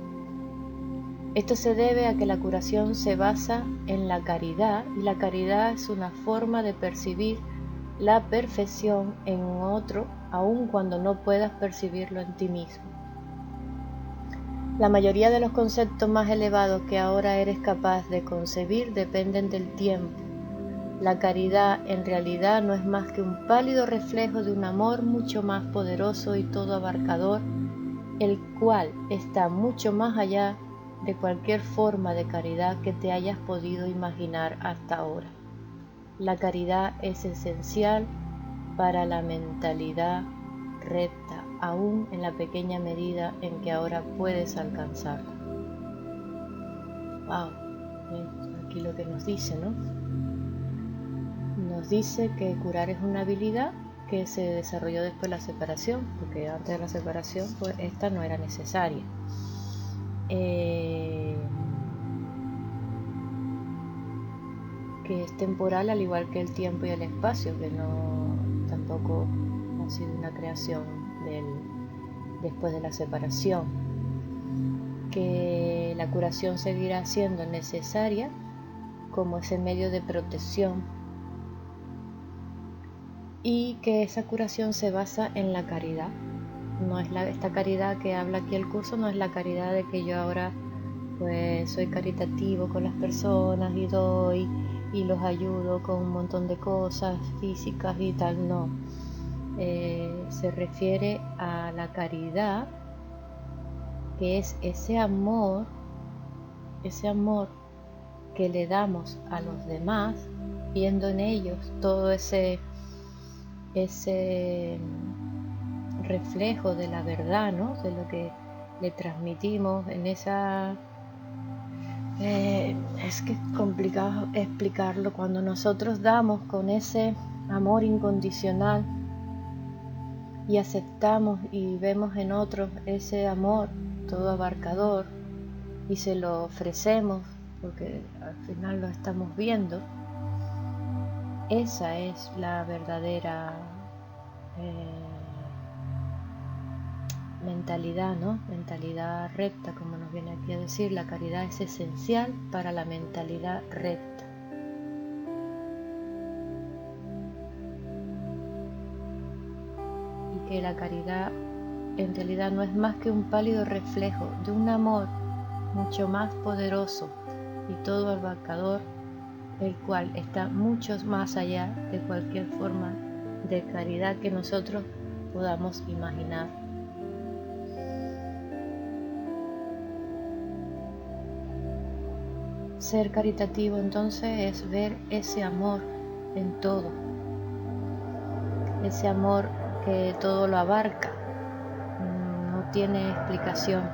Esto se debe a que la curación se basa en la caridad, y la caridad es una forma de percibir la perfección en otro, aun cuando no puedas percibirlo en ti mismo. La mayoría de los conceptos más elevados que ahora eres capaz de concebir dependen del tiempo. La caridad en realidad no es más que un pálido reflejo de un amor mucho más poderoso y todo abarcador, el cual está mucho más allá de cualquier forma de caridad que te hayas podido imaginar hasta ahora. La caridad es esencial para la mentalidad recta, aún en la pequeña medida en que ahora puedes alcanzarla. Wow, aquí lo que nos dice, ¿no? Nos dice que curar es una habilidad que se desarrolló después de la separación, porque antes de la separación pues esta no era necesaria. Que es temporal al igual que el tiempo y el espacio, que tampoco ha sido una creación después de la separación. Que la curación seguirá siendo necesaria como ese medio de protección, y que esa curación se basa en la caridad. no es esta caridad que habla aquí el curso, no es la caridad de que yo ahora pues soy caritativo con las personas y doy y los ayudo con un montón de cosas físicas y tal, no. Se refiere a la caridad, que es ese amor que le damos a los demás, viendo en ellos todo ese reflejo de la verdad, ¿no? De lo que le transmitimos en esa... es que es complicado explicarlo. Cuando nosotros damos con ese amor incondicional y aceptamos y vemos en otros ese amor todo abarcador y se lo ofrecemos porque al final lo estamos viendo, esa es la verdadera mentalidad, ¿no? Mentalidad recta, como nos viene aquí a decir. La caridad es esencial para la mentalidad recta. Y que la caridad en realidad no es más que un pálido reflejo de un amor mucho más poderoso y todo abarcador, el cual está mucho más allá de cualquier forma de caridad que nosotros podamos imaginar. Ser caritativo entonces es ver ese amor en todo, ese amor que todo lo abarca, no tiene explicación.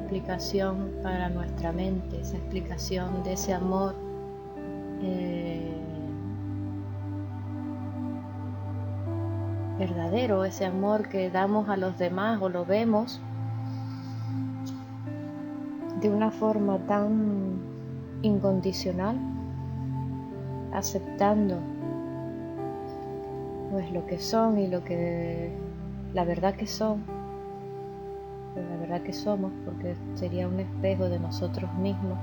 Explicación para nuestra mente, esa explicación de ese amor verdadero, ese amor que damos a los demás o lo vemos de una forma tan incondicional, aceptando pues lo que son y lo que la verdad que son, la verdad que somos, porque sería un espejo de nosotros mismos.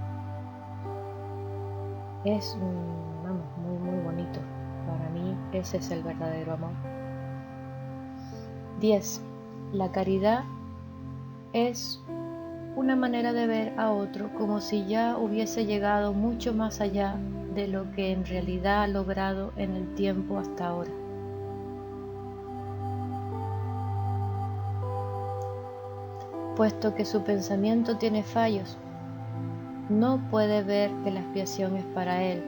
Es muy bonito. Para mí ese es el verdadero amor. 10. La caridad es una manera de ver a otro como si ya hubiese llegado mucho más allá de lo que en realidad ha logrado en el tiempo hasta ahora. Puesto que su pensamiento tiene fallos, no puede ver que la expiación es para él,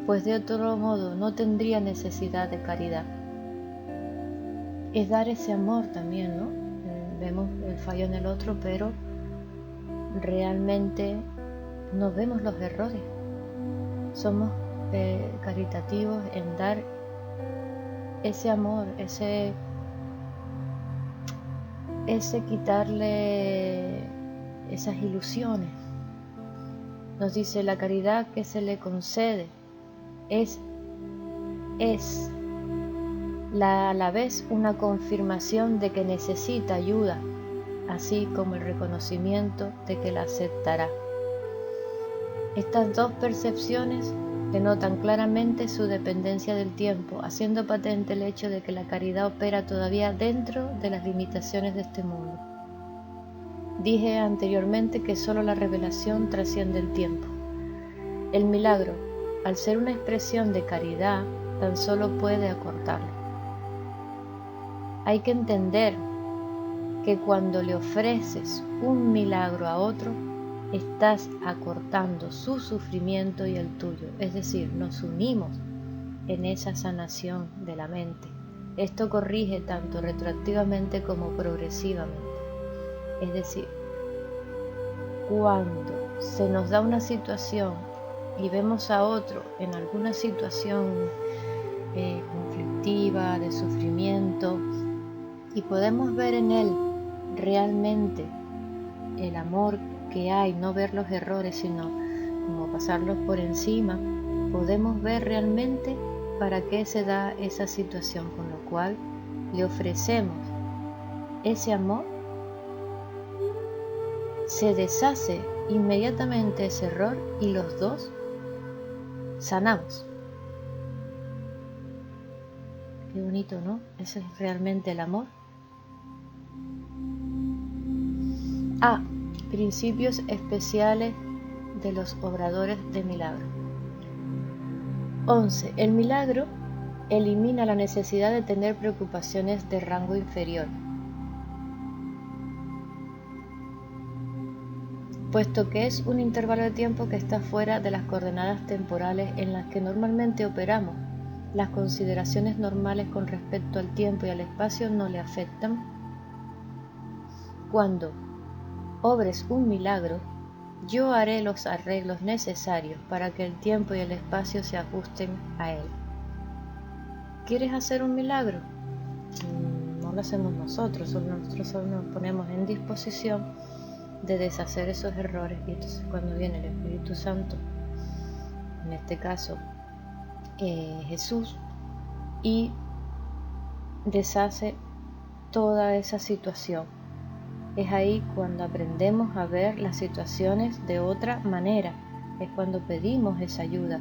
pues de otro modo no tendría necesidad de caridad. Es dar ese amor también, ¿no? Vemos el fallo en el otro, pero realmente no vemos los errores. Somos caritativos en dar ese amor, ese quitarle esas ilusiones. Nos dice: la caridad que se le concede es a la vez una confirmación de que necesita ayuda, así como el reconocimiento de que la aceptará. Estas dos percepciones denotan claramente su dependencia del tiempo, haciendo patente el hecho de que la caridad opera todavía dentro de las limitaciones de este mundo. Dije anteriormente que solo la revelación trasciende el tiempo. El milagro, al ser una expresión de caridad, tan solo puede acortarlo. Hay que entender que cuando le ofreces un milagro a otro, estás acortando su sufrimiento y el tuyo, es decir, nos unimos en esa sanación de la mente. Esto corrige tanto retroactivamente como progresivamente. Es decir, cuando se nos da una situación y vemos a otro en alguna situación conflictiva, de sufrimiento, y podemos ver en él realmente el amor que hay, no ver los errores, sino como pasarlos por encima, podemos ver realmente para qué se da esa situación, con lo cual le ofrecemos ese amor, se deshace inmediatamente ese error y los dos sanamos. Qué bonito, ¿no? Ese es realmente el amor. Principios especiales de los obradores de milagro. 11. El milagro elimina la necesidad de tener preocupaciones de rango inferior, puesto que es un intervalo de tiempo que está fuera de las coordenadas temporales en las que normalmente operamos. Las consideraciones normales con respecto al tiempo y al espacio no le afectan. Cuando obres un milagro, yo haré los arreglos necesarios para que el tiempo y el espacio se ajusten a él. ¿Quieres hacer un milagro? No lo hacemos nosotros solo nos ponemos en disposición de deshacer esos errores, y entonces cuando viene el Espíritu Santo, en este caso Jesús, y deshace toda esa situación. Es ahí cuando aprendemos a ver las situaciones de otra manera, es cuando pedimos esa ayuda.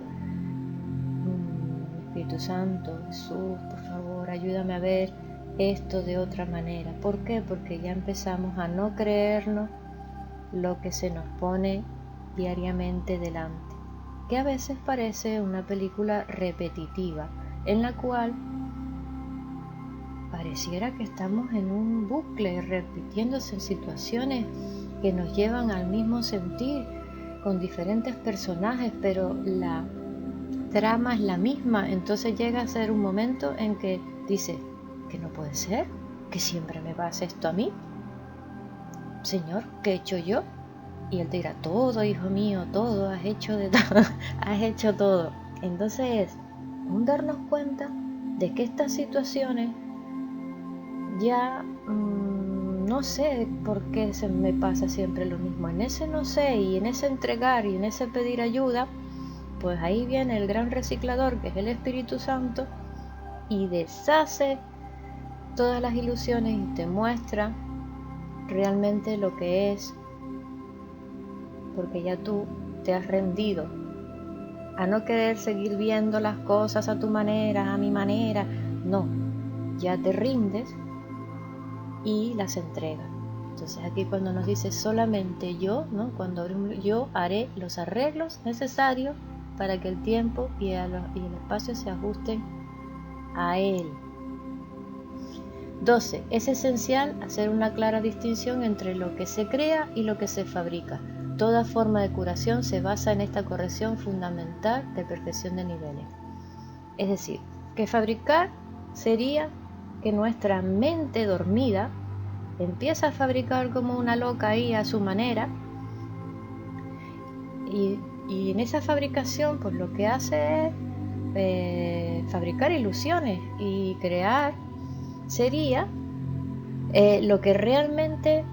Espíritu Santo, Jesús, por favor, ayúdame a ver esto de otra manera. ¿Por qué? Porque ya empezamos a no creernos lo que se nos pone diariamente delante, que a veces parece una película repetitiva, en la cual pareciera que estamos en un bucle repitiéndose en situaciones que nos llevan al mismo sentir con diferentes personajes, pero la trama es la misma. Entonces llega a ser un momento en que dice que no puede ser, que siempre me pasa esto a mí. Señor, ¿qué he hecho yo? Y él te dirá, todo, hijo mío, todo, has hecho de todo, has hecho todo. Entonces es un darnos cuenta de que estas situaciones ya no sé por qué se me pasa siempre lo mismo. En ese no sé, y en ese entregar y en ese pedir ayuda, pues ahí viene el gran reciclador, que es el Espíritu Santo, y deshace todas las ilusiones y te muestra realmente lo que es, porque ya tú te has rendido a no querer seguir viendo las cosas a tu manera, a mi manera. No, ya te rindes y las entregas. Entonces aquí cuando nos dice solamente yo, ¿no? Cuando yo haré los arreglos necesarios para que el tiempo y el espacio se ajusten a él. 12. Es esencial hacer una clara distinción entre lo que se crea y lo que se fabrica. Toda forma de curación se basa en esta corrección fundamental de perfección de niveles. Es decir, que fabricar sería que nuestra mente dormida empieza a fabricar como una loca ahí a su manera, y en esa fabricación pues lo que hace es fabricar ilusiones, y crear sería lo que realmente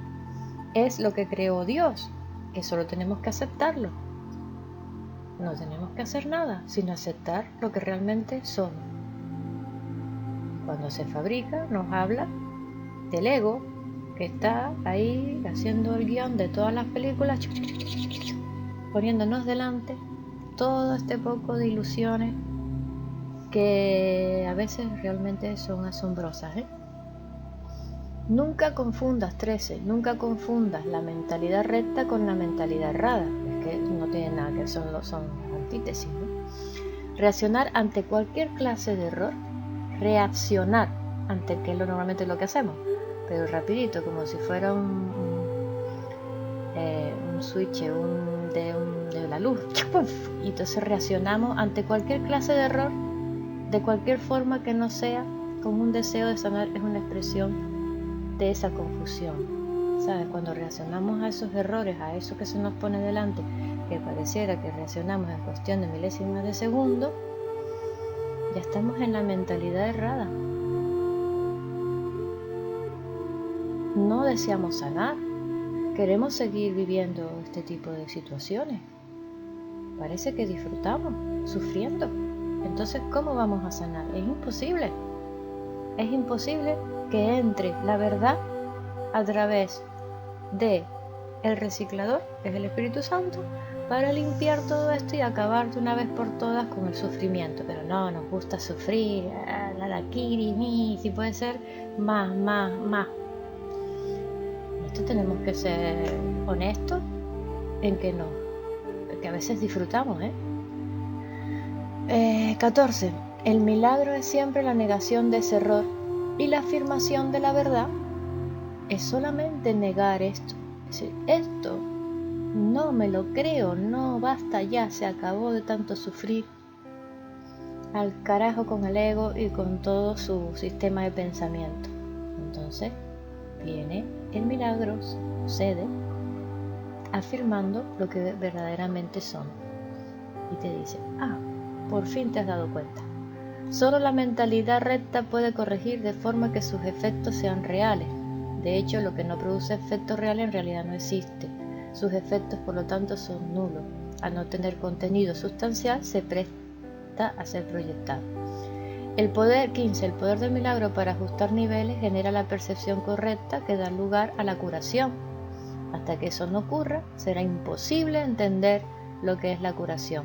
es lo que creó Dios, que solo tenemos que aceptarlo. No tenemos que hacer nada sino aceptar lo que realmente somos. Cuando se fabrica nos habla del ego que está ahí haciendo el guión de todas las películas, poniéndonos delante todo este poco de ilusiones que a veces realmente son asombrosas, Nunca confundas, 13, nunca confundas la mentalidad recta con la mentalidad errada. Es que no tienen nada que ver, son antítesis, ¿no? Reaccionar ante cualquier clase de error, reaccionar ante que es normalmente lo que hacemos, pero rapidito, como si fuera un switch de la luz, y entonces reaccionamos ante cualquier clase de error, de cualquier forma que no sea con un deseo de sanar. Es una expresión de esa confusión, ¿sabes? Cuando reaccionamos a esos errores, a eso que se nos pone delante, que pareciera que reaccionamos en cuestión de milésimas de segundo, ya estamos en la mentalidad errada. No deseamos sanar, queremos seguir viviendo este tipo de situaciones. Parece que disfrutamos, sufriendo. Entonces, ¿cómo vamos a sanar? Es imposible. Es imposible que entre la verdad a través de el reciclador, es el Espíritu Santo, para limpiar todo esto y acabar de una vez por todas con el sufrimiento. Pero no, nos gusta sufrir, la daquiri, si puede ser, más. Esto tenemos que ser honestos en que no, que a veces disfrutamos, 14. El milagro es siempre la negación de ese error y la afirmación de la verdad es solamente negar esto. Es decir, esto no me lo creo, no, basta ya, se acabó de tanto sufrir. Al carajo con el ego y con todo su sistema de pensamiento. Entonces viene el milagro, sucede, afirmando lo que verdaderamente son. Y te dice, por fin te has dado cuenta. Solo la mentalidad recta puede corregir de forma que sus efectos sean reales. De hecho, lo que no produce efectos reales en realidad no existe. Sus efectos, por lo tanto, son nulos. Al no tener contenido sustancial, se presta a ser proyectado. El poder 15. El poder del milagro para ajustar niveles genera la percepción correcta que da lugar a la curación. Hasta que eso no ocurra, será imposible entender lo que es la curación.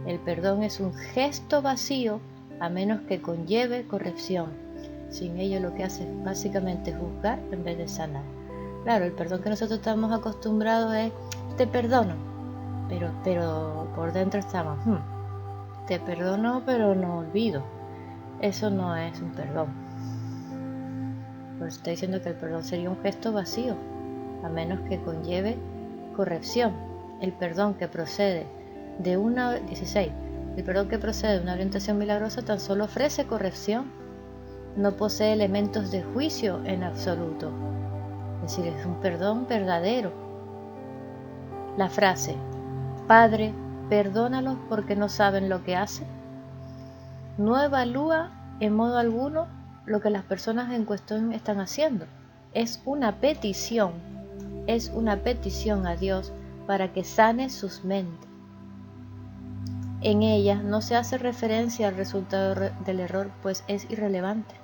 El perdón es un gesto vacío a menos que conlleve corrección. Sin ello lo que hace es básicamente juzgar en vez de sanar. Claro, el perdón que nosotros estamos acostumbrados es te perdono, pero por dentro estamos te perdono pero no olvido. Eso no es un perdón. Pues está diciendo que el perdón sería un gesto vacío, a menos que conlleve corrección. El perdón que procede de una 16. El perdón que procede de una orientación milagrosa tan solo ofrece corrección. No posee elementos de juicio en absoluto. Es decir, es un perdón verdadero. La frase, Padre, perdónalos porque no saben lo que hacen, no evalúa en modo alguno lo que las personas en cuestión están haciendo. Es una petición a Dios para que sane sus mentes. En ella no se hace referencia al resultado del error, pues es irrelevante.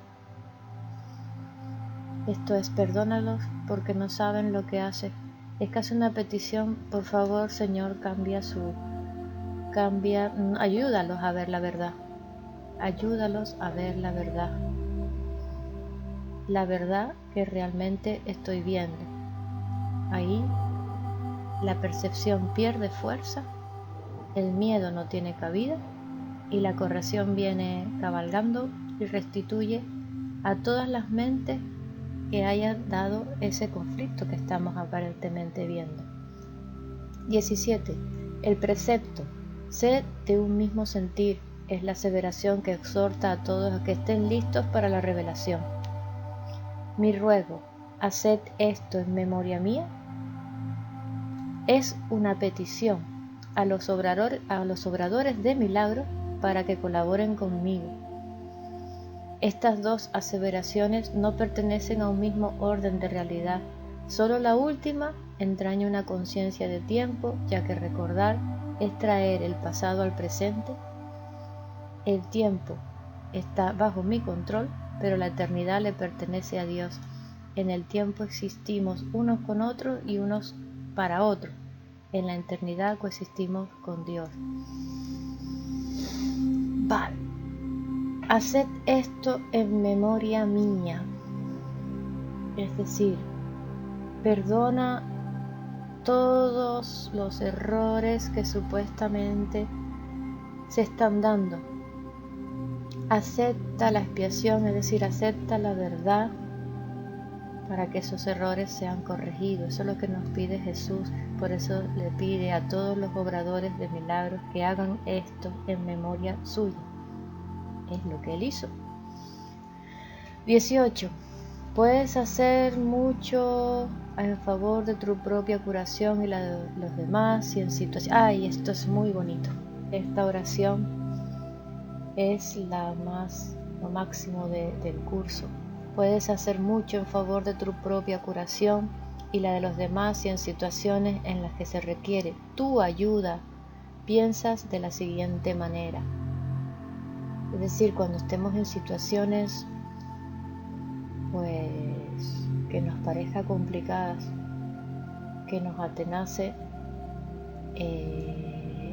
Esto es, perdónalos porque no saben lo que hacen. Es casi una petición, por favor, Señor, ayúdalos a ver la verdad. Ayúdalos a ver la verdad. La verdad que realmente estoy viendo. Ahí la percepción pierde fuerza, el miedo no tiene cabida y la corrección viene cabalgando y restituye a todas las mentes que hayan dado ese conflicto que estamos aparentemente viendo. 17. El precepto, sed de un mismo sentir, es la aseveración que exhorta a todos a que estén listos para la revelación. Mi ruego, haced esto en memoria mía, es una petición a los obradores de milagro para que colaboren conmigo. Estas dos aseveraciones no pertenecen a un mismo orden de realidad. Solo la última entraña una conciencia de tiempo, ya que recordar es traer el pasado al presente. El tiempo está bajo mi control, pero la eternidad le pertenece a Dios. En el tiempo existimos unos con otros y unos para otros. En la eternidad coexistimos con Dios. Vale. Haced esto en memoria mía. Es decir, perdona todos los errores que supuestamente se están dando. Acepta la expiación, es decir, acepta la verdad para que esos errores sean corregidos. Eso es lo que nos pide Jesús. Por eso le pide a todos los obradores de milagros que hagan esto en memoria suya. Es lo que él hizo. 18. Puedes hacer mucho en favor de tu propia curación y la de los demás y en situaciones. Ay, esto es muy bonito. Esta oración es lo máximo del curso. Puedes hacer mucho en favor de tu propia curación y la de los demás y en situaciones en las que se requiere tu ayuda. Piensas de la siguiente manera. Es decir, cuando estemos en situaciones pues que nos parezcan complicadas, que nos atenace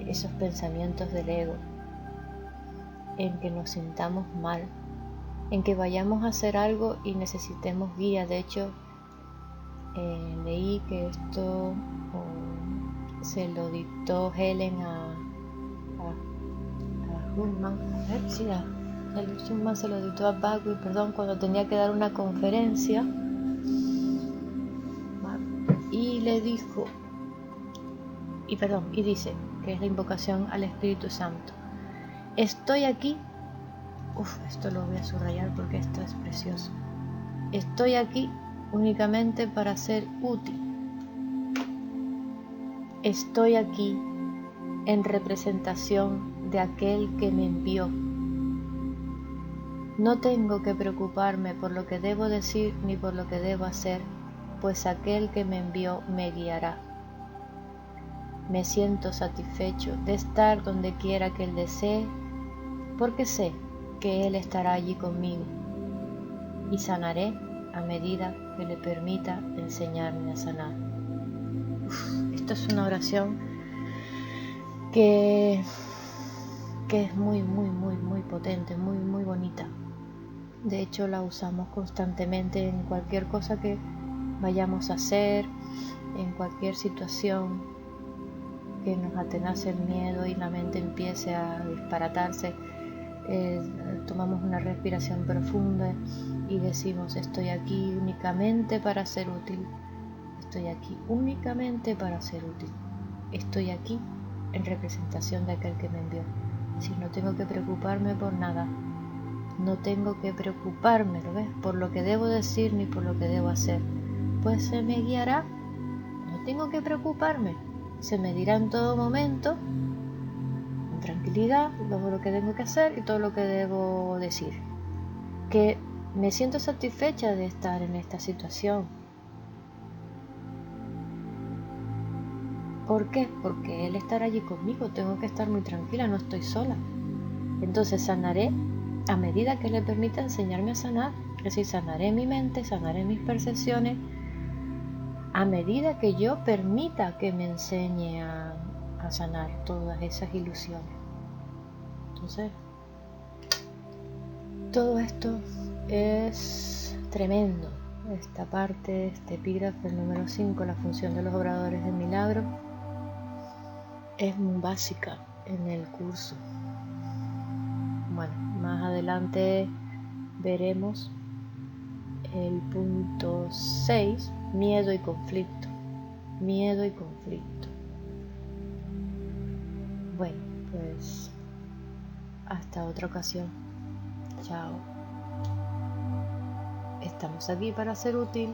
esos pensamientos del ego, en que nos sintamos mal, en que vayamos a hacer algo y necesitemos guía. De hecho, leí que esto se lo dictó Helen a Schulman. Sí, Schulman se lo dictó a Bhagwat, cuando tenía que dar una conferencia, y le dijo, y dice que es la invocación al Espíritu Santo: estoy aquí. Esto lo voy a subrayar porque esto es precioso. Estoy aquí únicamente para ser útil. Estoy aquí en representación de aquel que me envió. No tengo que preocuparme por lo que debo decir ni por lo que debo hacer, pues aquel que me envió me guiará. Me siento satisfecho de estar donde quiera que Él desee, porque sé que Él estará allí conmigo, y sanaré a medida que le permita enseñarme a sanar. Esto es una oración que es muy potente, muy bonita. De hecho, la usamos constantemente en cualquier cosa que vayamos a hacer, en cualquier situación que nos atenace el miedo y la mente empiece a disparatarse. Tomamos una respiración profunda y decimos: estoy aquí únicamente para ser útil. Estoy aquí únicamente para ser útil. Estoy aquí en representación de aquel que me envió. Si no tengo que preocuparme por nada, no tengo que preocuparme, ¿lo ves?, por lo que debo decir ni por lo que debo hacer, pues se me guiará. No tengo que preocuparme, se me dirá en todo momento, con tranquilidad, todo lo que tengo que hacer y todo lo que debo decir. Que me siento satisfecha de estar en esta situación. ¿Por qué? Porque Él estará allí conmigo, tengo que estar muy tranquila, no estoy sola. Entonces sanaré a medida que le permita enseñarme a sanar. Es decir, sanaré mi mente, sanaré mis percepciones, a medida que yo permita que me enseñe a sanar todas esas ilusiones. Entonces, todo esto es tremendo. Esta parte, este epígrafe, el número 5, la función de los obradores de milagro, es muy básica en el curso. Bueno, más adelante veremos el punto 6, miedo y conflicto. Miedo y conflicto. Bueno, pues hasta otra ocasión. Chao. Estamos aquí para ser útil.